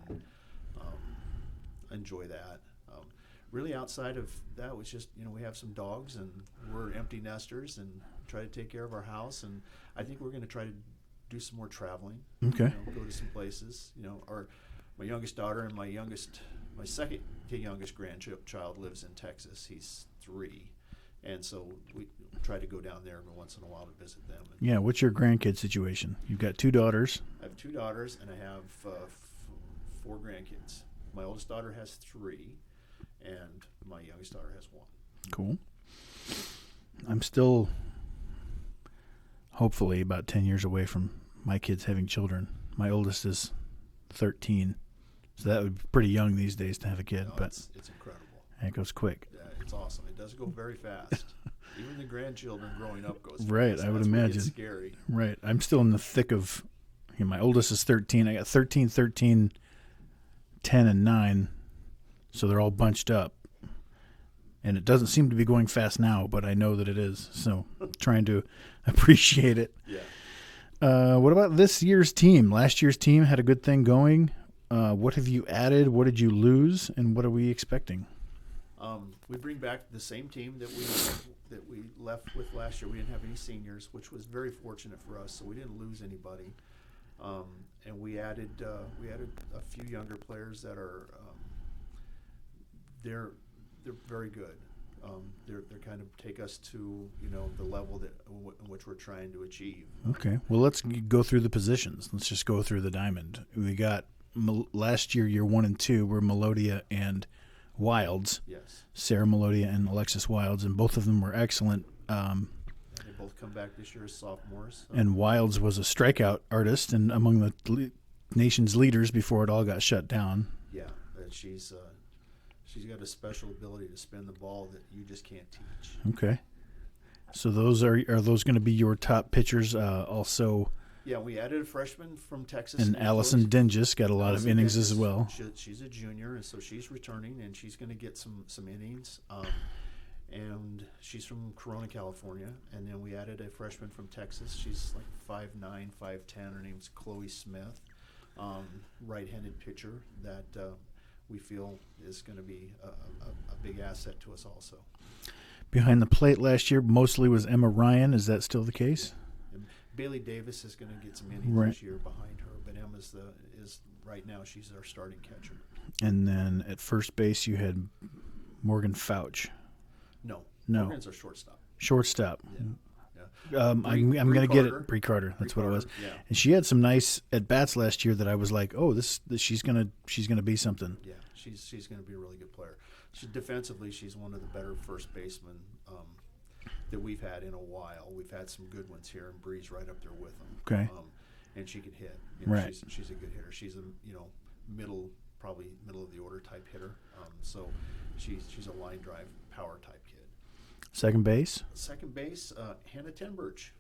and enjoy that. Really outside of that was just, we have some dogs and we're empty nesters and try to take care of our house. And I think we're going to try to do some more traveling. Okay. Go to some places. My youngest daughter and my second to youngest grandchild lives in Texas. He's 3. And so we try to go down there every once in a while to visit them. Yeah, what's your grandkid situation? You've got 2 daughters. I have 2 daughters, and I have 4 grandkids. My oldest daughter has 3, and my youngest daughter has 1. Cool. I'm still hopefully about 10 years away from my kids having children. My oldest is 13, so that would be pretty young these days to have a kid. But it's incredible. It goes quick. Yeah, it's awesome. It does go very fast. Even the grandchildren growing up goes fast. Right, I would imagine. It's scary. Right. I'm still in the thick of, my oldest is 13. I got 13, 10, and 9. So they're all bunched up. And it doesn't seem to be going fast now, but I know that it is. So trying to appreciate it. Yeah. What about this year's team? Last year's team had a good thing going. What have you added? What did you lose? And what are we expecting? We bring back the same team that we left with last year. We didn't have any seniors, which was very fortunate for us. So we didn't lose anybody. And we added a few younger players that are they're very good. They're kind of take us to the level that in which we're trying to achieve. Okay. Well, let's go through the positions. Let's just go through the diamond. We got last year 1 and 2 were Melodia and Wilds. Yes. Sarah Melodia and Alexis Wilds, and both of them were excellent. They both come back this year as sophomores. And Wilds was a strikeout artist and among the nation's leaders before it all got shut down. Yeah, she's got a special ability to spin the ball that you just can't teach. Okay. So those are those going to be your top pitchers also? Yeah, we added a freshman from Texas. And Allison Dingus got a lot of innings as well. She's a junior, and so she's returning, and she's going to get some innings. And she's from Corona, California. And then we added a freshman from Texas. She's like 5'9", 5'10". Her name's Chloe Smith, right-handed pitcher that we feel is going to be a big asset to us also. Behind the plate last year mostly was Emma Ryan. Is that still the case? And Bailey Davis is going to get some innings this year behind her, but Emma's is right now she's our starting catcher. And then at first base you had Morgan Fouch. No. Morgan's our shortstop. Shortstop. Yeah. I'm going to get it. Bree Carter. That's what it was. Yeah. And she had some nice at bats last year that I was like, oh, this she's gonna be something. Yeah, she's going to be a really good player. Defensively, she's one of the better first basemen that we've had in a while. We've had some good ones here, and Bree's right up there with them. Okay. And she can hit. Right. She's a good hitter. She's a probably middle of the order type hitter. So she's a line drive power type kid. Second base, Hannah Tenbirch.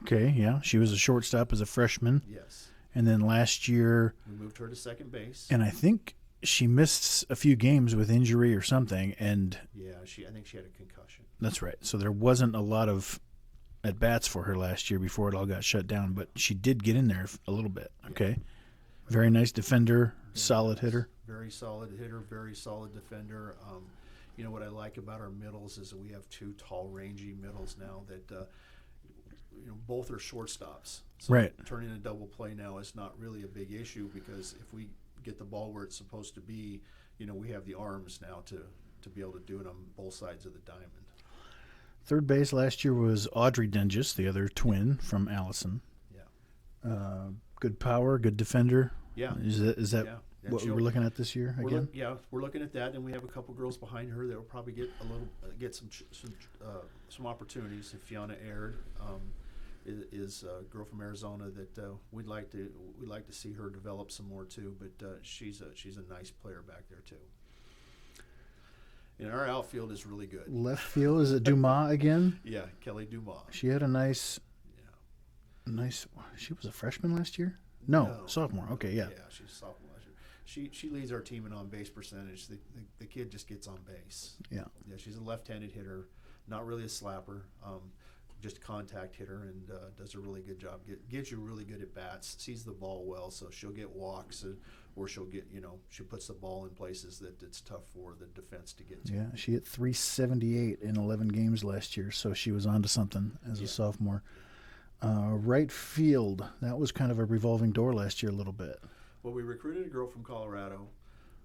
Okay, yeah. She was a shortstop as a freshman. Yes. And then last year we moved her to second base. And I think she missed a few games with injury or something. And yeah, I think she had a concussion. That's right. So there wasn't a lot of at bats for her last year before it all got shut down, but she did get in there a little bit. Okay. Yeah. Very nice defender, solid hitter. Very solid hitter, very solid defender. What I like about our middles is that we have two tall, rangy middles now that both are shortstops. So right. Turning a double play now is not really a big issue because if we get the ball where it's supposed to be, we have the arms now to be able to do it on both sides of the diamond. Third base last year was Audrey Dingus, the other twin from Allison. Yeah. Good power, good defender. Yeah. Is that what we were looking at this year again? We're looking at that, and we have a couple girls behind her that will probably get some opportunities. Fiona Aird is a girl from Arizona that we'd like to see her develop some more too. But she's a nice player back there too. And our outfield is really good. Left field, is it Dumas again? Yeah, Kelly Dumas. She had a nice. She was a freshman last year. No, sophomore. Okay, yeah. Yeah, she's a sophomore last year. She leads our team in on base percentage. The kid just gets on base. Yeah. Yeah, she's a left-handed hitter, not really a slapper, just a contact hitter, and does a really good job. Gives you really good at bats. Sees the ball well, so she'll get walks, or she'll get she puts the ball in places that it's tough for the defense to get to. Yeah, she hit 378 in 11 games last year, so she was onto something as a sophomore. Right field, that was kind of a revolving door last year a little bit. Well, we recruited a girl from Colorado.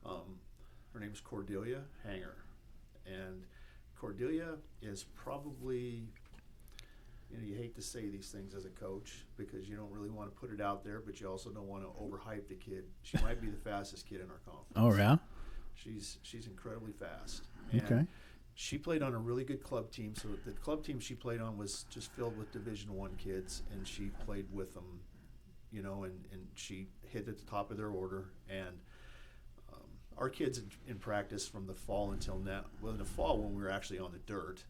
Her name's Cordelia Hanger. And Cordelia is probably, you hate to say these things as a coach because you don't really want to put it out there, but you also don't want to overhype the kid. She might be the fastest kid in our conference. Oh, yeah? She's incredibly fast. Okay. She played on a really good club team. So the club team she played on was just filled with Division I kids, and she played with them, and she hit at the top of their order. And our kids in practice from the fall until now, well, in the fall when we were actually on the dirt,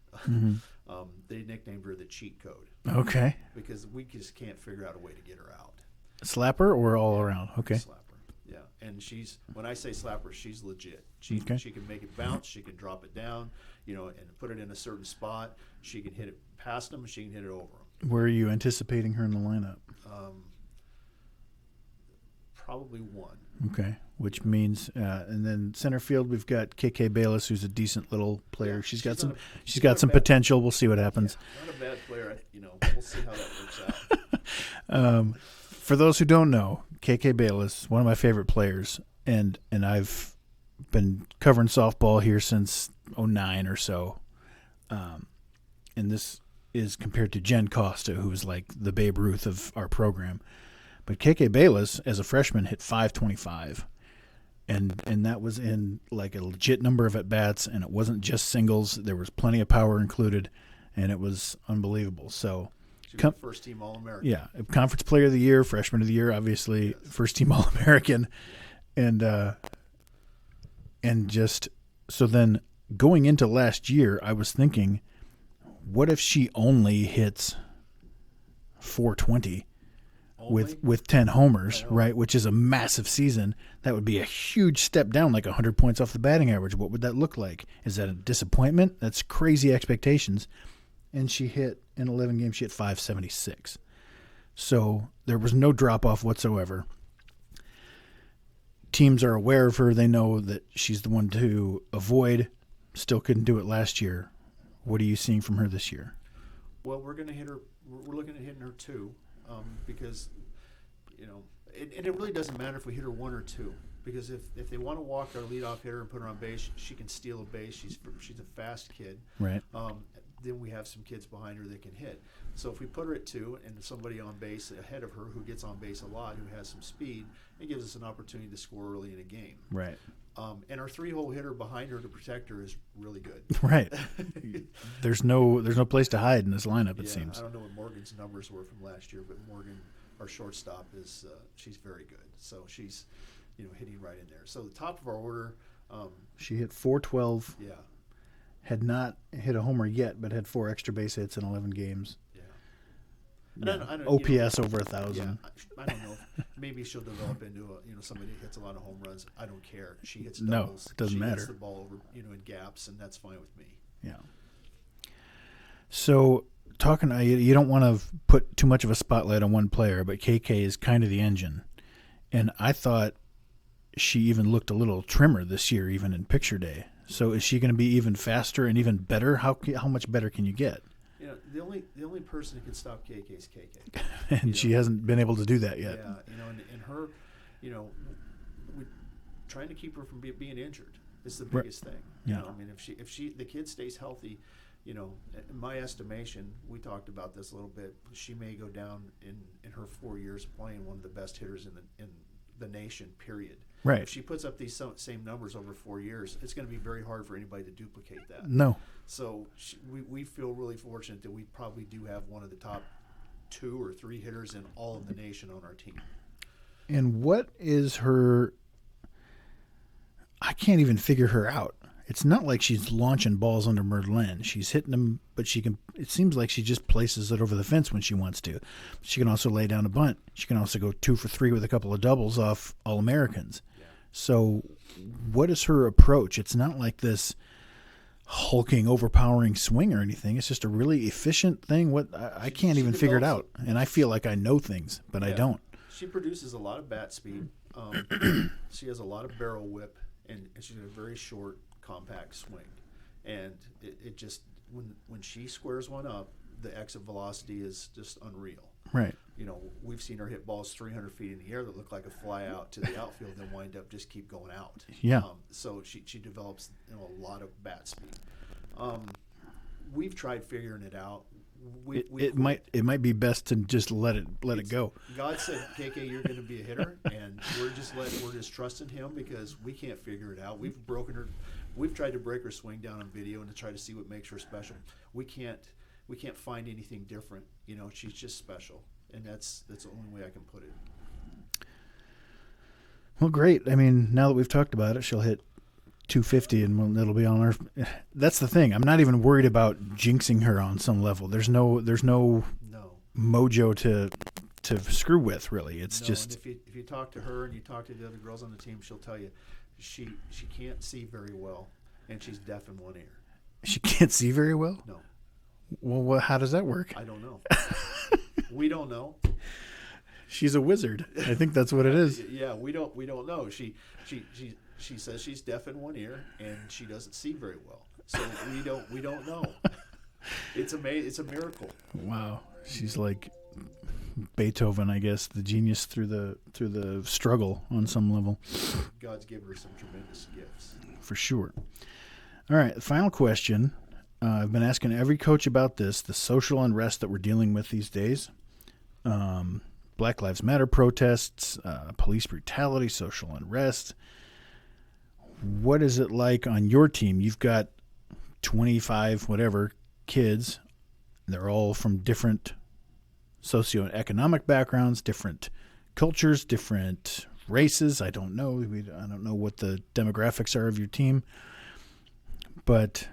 they nicknamed her the cheat code. Okay. Because we just can't figure out a way to get her out. Slapper or all around? Okay. Slapper, yeah. And when I say slapper, she's legit. She can make it bounce. She can drop it down, and put it in a certain spot. She can hit it past them. She can hit it over them. Where are you anticipating her in the lineup? Probably 1. Okay, which means, and then center field we've got KK Bayless, who's a decent little player. Yeah, she's got some potential. We'll see what happens. Yeah, not a bad player. We'll see how that works out. For those who don't know, KK Bayless, one of my favorite players, and I've been covering softball here since 2009 or so. And this is compared to Jen Costa, who is like the Babe Ruth of our program. But KK Bayless, as a freshman, hit .525, and that was in like a legit number of at-bats, and it wasn't just singles. There was plenty of power included, and it was unbelievable. So, she was first-team All-American. Yeah, Conference Player of the Year, Freshman of the Year, obviously, yes. First-team All-American. And just so then going into last year, I was thinking, what if she only hits .420? With 10 homers, right, which is a massive season. That would be a huge step down, like 100 points off the batting average. What would that look like? Is that a disappointment? That's crazy expectations. And she hit, in 11 games, she hit .576. So there was no drop-off whatsoever. Teams are aware of her. They know that she's the one to avoid. Still couldn't do it last year. What are you seeing from her this year? Well, we're going to hit her. We're looking at hitting her 2. Because, it really doesn't matter if we hit her 1 or 2. Because if they want to walk our leadoff hitter and put her on base, she can steal a base. She's a fast kid. Right. Then we have some kids behind her that can hit. So if we put her at 2 and somebody on base ahead of her who gets on base a lot, who has some speed, it gives us an opportunity to score early in a game. Right. And our 3-hole hitter behind her to protect her is really good. Right. There's no place to hide in this lineup, it seems. I don't know what Morgan's numbers were from last year, but Morgan, our shortstop, is she's very good. So she's, hitting right in there. So the top of our order. She hit .412. Yeah. Had not hit a homer yet, but had 4 extra base hits in 11 games. Yeah. I don't, OPS over 1,000. Yeah, I don't know. Maybe she'll develop into somebody who hits a lot of home runs. I don't care. She hits doubles. No, it doesn't matter. She hits the ball over, in gaps, and that's fine with me. Yeah. So you don't want to put too much of a spotlight on one player, but KK is kind of the engine, and I thought she even looked a little trimmer this year, even in picture day. So is she going to be even faster and even better? How much better can you get? The only person who can stop KK is KK, and she hasn't been able to do that yet. Yeah, and her, we're trying to keep her from being injured is the biggest thing. Yeah. I mean, if the kid stays healthy, in my estimation, we talked about this a little bit. She may go down in her 4 years playing one of the best hitters in the nation. Period. Right. If she puts up these same numbers over 4 years, it's going to be very hard for anybody to duplicate that. No. So we feel really fortunate that we probably do have one of the top 2 or 3 hitters in all of the nation on our team. And what is her – I can't even figure her out. It's not like she's launching balls under Merlin. She's hitting them, but she can – it seems like she just places it over the fence when she wants to. She can also lay down a bunt. She can also go 2 for 3 with a couple of doubles off All-Americans. Yeah. So what is her approach? It's not like this – hulking, overpowering swing or anything. It's just a really efficient thing. I can't even figure it out, and I feel like I know things, but I don't. She produces a lot of bat speed. She has a lot of barrel whip, and she's got a very short, compact swing. And it just when she squares one up, the exit velocity is just unreal. Right. We've seen her hit balls 300 feet in the air that look like a fly out to the outfield and wind up just keep going out. Yeah. So she develops a lot of bat speed. We've tried figuring it out. It might be best to just let it go. God said, KK, you're going to be a hitter, and we're just trusting him because we can't figure it out. We've broken her. We've tried to break her swing down on video and to try to see what makes her special. We can't find anything different. She's just special, and that's the only way I can put it. Well, great. I mean, now that we've talked about it, she'll hit 250, and it'll be on our. That's the thing. I'm not even worried about jinxing her on some level. There's no mojo to to screw with, really. It's No, just and if you talk to her and you talk to the other girls on the team, she'll tell you she can't see very well, and she's deaf in one ear. she can't see very well. No, Well, how does that work? I don't know. We don't know. She's a wizard. I think that's what it is. Yeah, we don't know. She says she's deaf in one ear and she doesn't see very well. So we don't know. It's a miracle. Wow, she's like Beethoven, I guess, the genius through the struggle on some level. God's given her some tremendous gifts. For sure. All right, the final question. I've been asking every coach about this, the social unrest that we're dealing with these days. Black Lives Matter protests, police brutality, social unrest. What is it like on your team? You've got 25, whatever, kids. They're all from different socioeconomic backgrounds, different cultures, different races. I don't know. I don't know what the demographics are of your team. But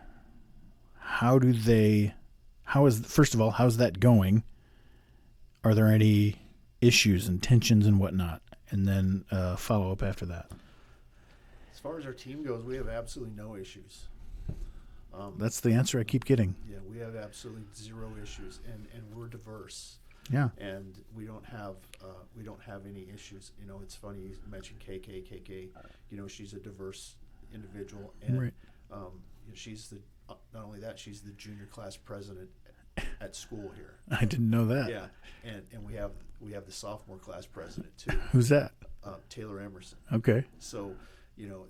first of all, how's that going? Are there any issues and tensions and whatnot? And then follow up after that. As far as our team goes, we have absolutely no issues. That's the answer I keep getting. Yeah, we have absolutely zero issues, and we're diverse. Yeah. And we don't have any issues. You know, it's funny you mentioned KK. You know, she's a diverse individual, and Right. You know, she's not only that, she's the junior class president at school here. I didn't know that. Yeah, and we have the sophomore class president too. Who's that? Taylor Emerson. Okay. So, you know,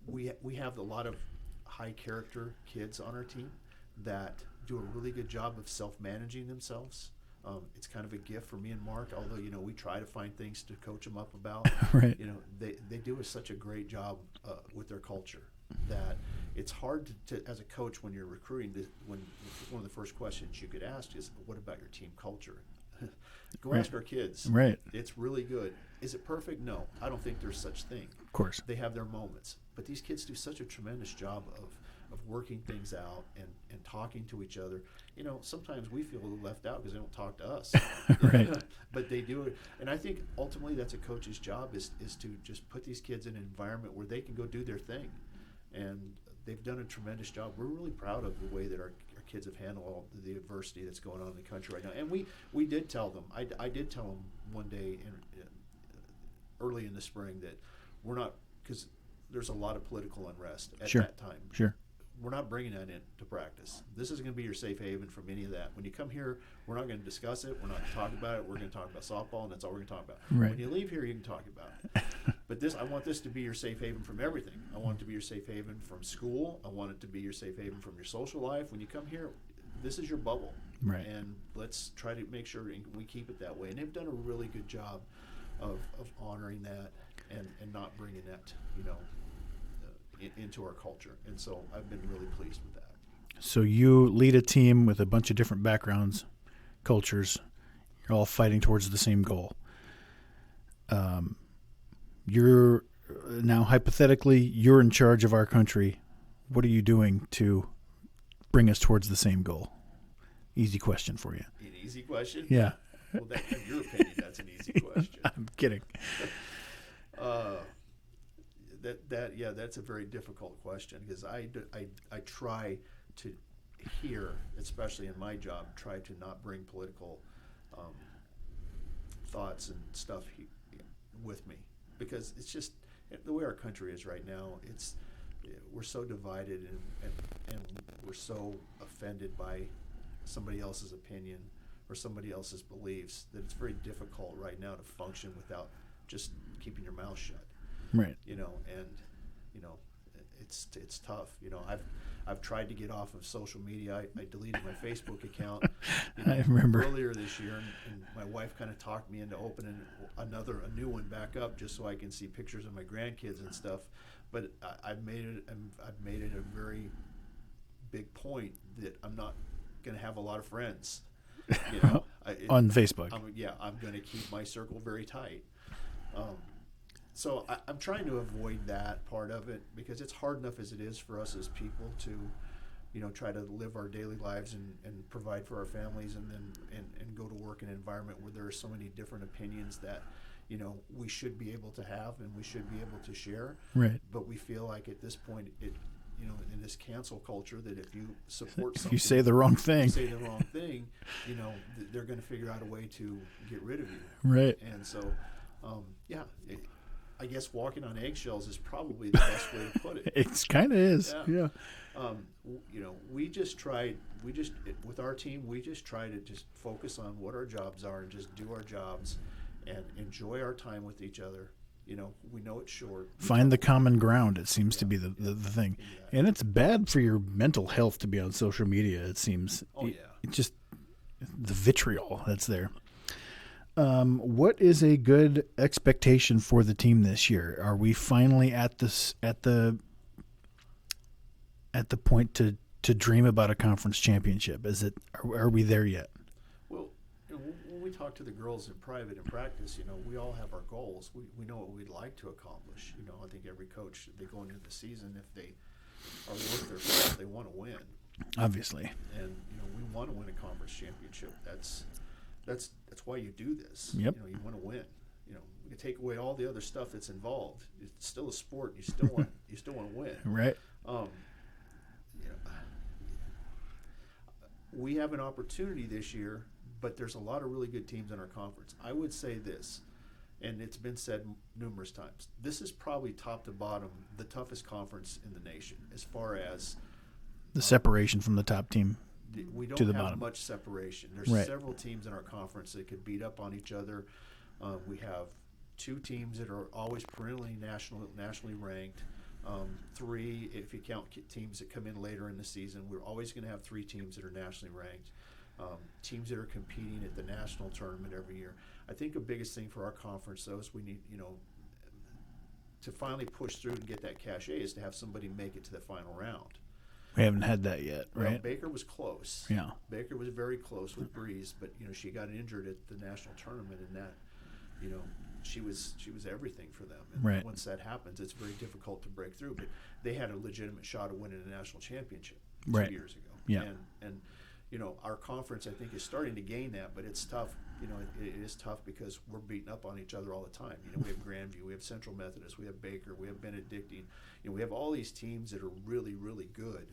we have a lot of high character kids on our team that do a really good job of self-managing themselves. It's kind of a gift for me and Mark, although, you know, we try to find things to coach them up about. Right. You know, they do such a great job with their culture that it's hard to as a coach when you're recruiting, when one of the first questions you could ask is, what about your team culture? Go Right. ask our kids. Right. It's really good. Is it perfect? No. I don't think there's such thing. Of course. They have their moments. But these kids do such a tremendous job of working things out and talking to each other. You know, sometimes we feel a little left out because they don't talk to us. Right. But they do it. And I think ultimately that's a coach's job is to just put these kids in an environment where they can go do their thing. And they've done a tremendous job. We're really proud of the way that our kids have handled all the adversity that's going on in the country right now. And we did tell them. I did tell them one day early in the spring that we're not, because there's a lot of political unrest at Sure. that time. Sure. We're not bringing that into practice. This is going to be your safe haven from any of that. When you come here, we're not going to discuss it. We're not going to talk about it. We're going to talk about softball, and that's all we're going to talk about. Right. When you leave here, you can talk about it. But I want this to be your safe haven from everything. I want it to be your safe haven from school. I want it to be your safe haven from your social life. When you come here, this is your bubble. Right. And let's try to make sure we keep it that way. And they've done a really good job of honoring that and not bringing that, you know, into our culture. And so I've been really pleased with that. So you lead a team with a bunch of different backgrounds, cultures. You're all fighting towards the same goal. You're now, hypothetically, you're in charge of our country. What are you doing to bring us towards the same goal? Easy question for you. An easy question? Yeah. Well, in your opinion, that's an easy question. I'm kidding. That's a very difficult question because I try to here, especially in my job, try to not bring political thoughts and stuff with me, because it's just the way our country is right now. We're so divided and we're so offended by somebody else's opinion or somebody else's beliefs that it's very difficult right now to function without just keeping your mouth shut. Right. You know, and you know, it's tough. You know, I've tried to get off of social media. I deleted my Facebook account. You know, I remember earlier this year, and my wife kind of talked me into opening a new one back up just so I can see pictures of my grandkids and stuff. But I've made it a very big point that I'm not going to have a lot of friends. You know, on Facebook. I'm going to keep my circle very tight. So I'm trying to avoid that part of it because it's hard enough as it is for us as people to try to live our daily lives and provide for our families, and then and go to work in an environment where there are so many different opinions that we should be able to have and we should be able to share. Right. But we feel like at this point, in this cancel culture, that if you support If something, you say the wrong thing, they're going to figure out a way to get rid of you. Right. And so, I guess walking on eggshells is probably the best way to put it. It kind of is. Yeah. With our team, we just try to just focus on what our jobs are and just do our jobs and enjoy our time with each other. We know it's short. Find the common ground, it seems to be the thing. Exactly. And it's bad for your mental health to be on social media, it seems. Oh, yeah. It just, the vitriol that's there. What is a good expectation for the team this year? Are we finally at the point to dream about a conference championship? Are we there yet? Well, when we talk to the girls in private and practice, we all have our goals. We know what we'd like to accomplish. I think every coach, they go into the season, if they are worth their salt, they want to win. Obviously. And we want to win a conference championship. That's why you do this. Yep. You want to win. We can take away all the other stuff that's involved. It's still a sport. You still want to win. Right. We have an opportunity this year, but there's a lot of really good teams in our conference. I would say this, and it's been said numerous times, this is probably top to bottom the toughest conference in the nation as far as the separation from the top team. We don't to the have bottom. Much separation. There's Right. several teams in our conference that could beat up on each other. We have 2 teams that are always perennially nationally ranked. 3, if you count teams that come in later in the season. We're always going to have 3 teams that are nationally ranked. Teams that are competing at the national tournament every year. I think the biggest thing for our conference, though, is we need, to finally push through and get that cachet, is to have somebody make it to the final round. We haven't had that yet, right? Well, Baker was close. Yeah. Baker was very close with Breeze, but she got injured at the national tournament, and that, she was everything for them. And right. Once that happens, it's very difficult to break through. But they had a legitimate shot at winning a national championship 2 years ago. Yeah. And our conference, I think, is starting to gain that, but it's tough. It is tough because we're beating up on each other all the time. We have Grandview, we have Central Methodist, we have Baker, we have Benedictine. We have all these teams that are really, really good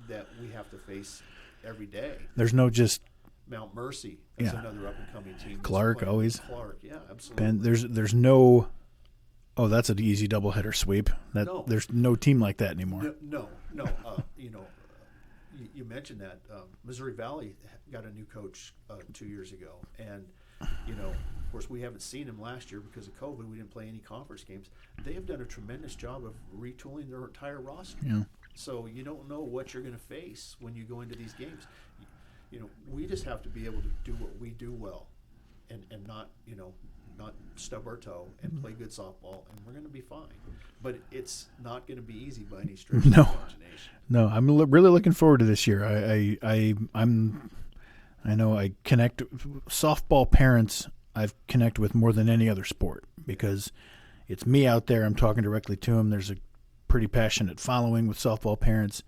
that we have to face every day. There's no just Mount Mercy. That's another up-and-coming team. Clark, always. Clark, yeah, absolutely. And there's no, that's an easy doubleheader sweep. No. There's no team like that anymore. No. You mentioned that Missouri Valley got a new coach 2 years ago, and of course we haven't seen him last year because of COVID. We didn't play any conference games. They have done a tremendous job of retooling their entire roster. Yeah. So you don't know what you're going to face when you go into these games. We just have to be able to do what we do well, and not stub our toe and play good softball, and we're going to be fine. But it's not going to be easy by any stretch of the imagination. No, I'm really looking forward to this year. I know I connect softball parents. I've connect with more than any other sport because it's me out there. I'm talking directly to them. There's a pretty passionate following with softball parents,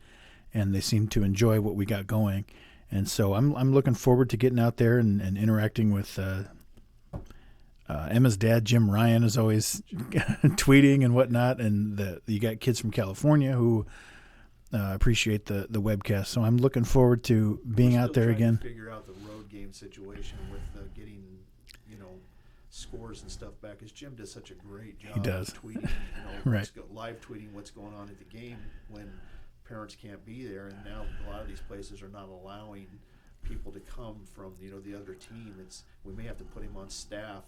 and they seem to enjoy what we got going. And so I'm looking forward to getting out there and interacting with Emma's dad, Jim Ryan, is always tweeting and whatnot. And you got kids from California who appreciate the webcast. So I'm looking forward to being out there again. To figure out the road game situation with getting scores and stuff back, because Jim does such a great job. He does. Of tweeting, right. Live tweeting what's going on at the game when parents can't be there, and now a lot of these places are not allowing people to come from the other team. We may have to put him on staff.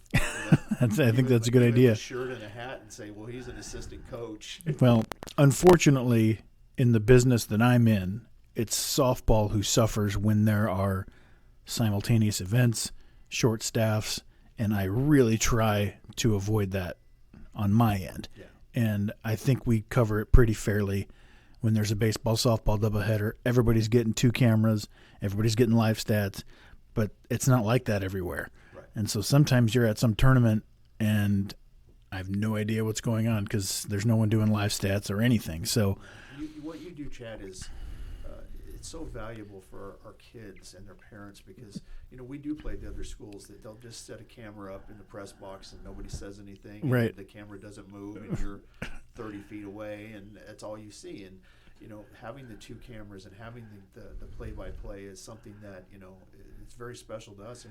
I think that's a good idea. A shirt and a hat and say, well, he's an assistant coach. Well, unfortunately, in the business that I'm in, it's softball who suffers when there are simultaneous events, short staffs, and I really try to avoid that on my end. Yeah. And I think we cover it pretty fairly. When there's a baseball, softball doubleheader, everybody's getting 2 cameras, everybody's getting live stats, but it's not like that everywhere. Right. And so sometimes you're at some tournament and I have no idea what's going on because there's no one doing live stats or anything. So what you do, Chad, is it's so valuable for our kids and their parents because, we do play the other schools that they'll just set a camera up in the press box and nobody says anything. Right. And the camera doesn't move and you're 30 feet away and that's all you see. And, having the two cameras and having the play-by-play is something that, it's very special to us.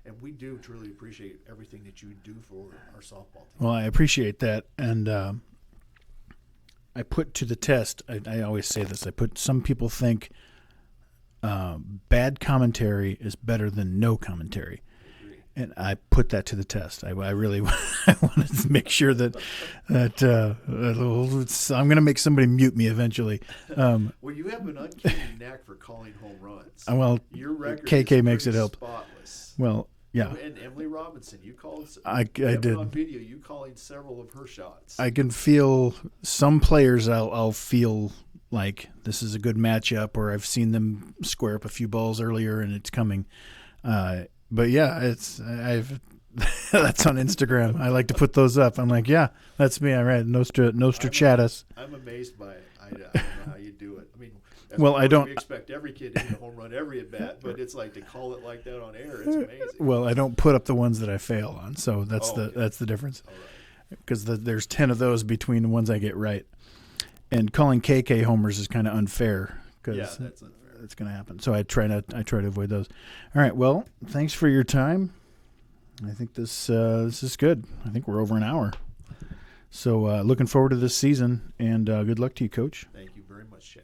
And we do truly appreciate everything that you do for our softball team. Well, I appreciate that. And I put to the test, I always say this, some people think bad commentary is better than no commentary. And I put that to the test. I really I wanted to make sure that I'm going to make somebody mute me eventually. Well, you have an uncanny knack for calling home runs. Well, your record KK is makes it help. Spotless. Well, yeah. And Emily Robinson, you called. I did on video. You calling several of her shots. I can feel some players. I'll feel like this is a good matchup, or I've seen them square up a few balls earlier, and it's coming. But yeah, that's on Instagram. I like to put those up. I'm like, yeah, that's me. I read Nostra Chatus. I'm amazed by it. I don't know how you do it. I mean, I don't. We expect every kid to hit a home run every at bat, but it's like to call it like that on air. It's amazing. Well, I don't put up the ones that I fail on, so that's the difference. Because there's 10 of those between the ones I get right, and calling KK homers is kind of unfair. Yeah, that's unfair. It's going to happen. So I try to avoid those. All right. Well, thanks for your time. I think this is good. I think we're over an hour. So looking forward to this season, and good luck to you, Coach. Thank you very much, Chad.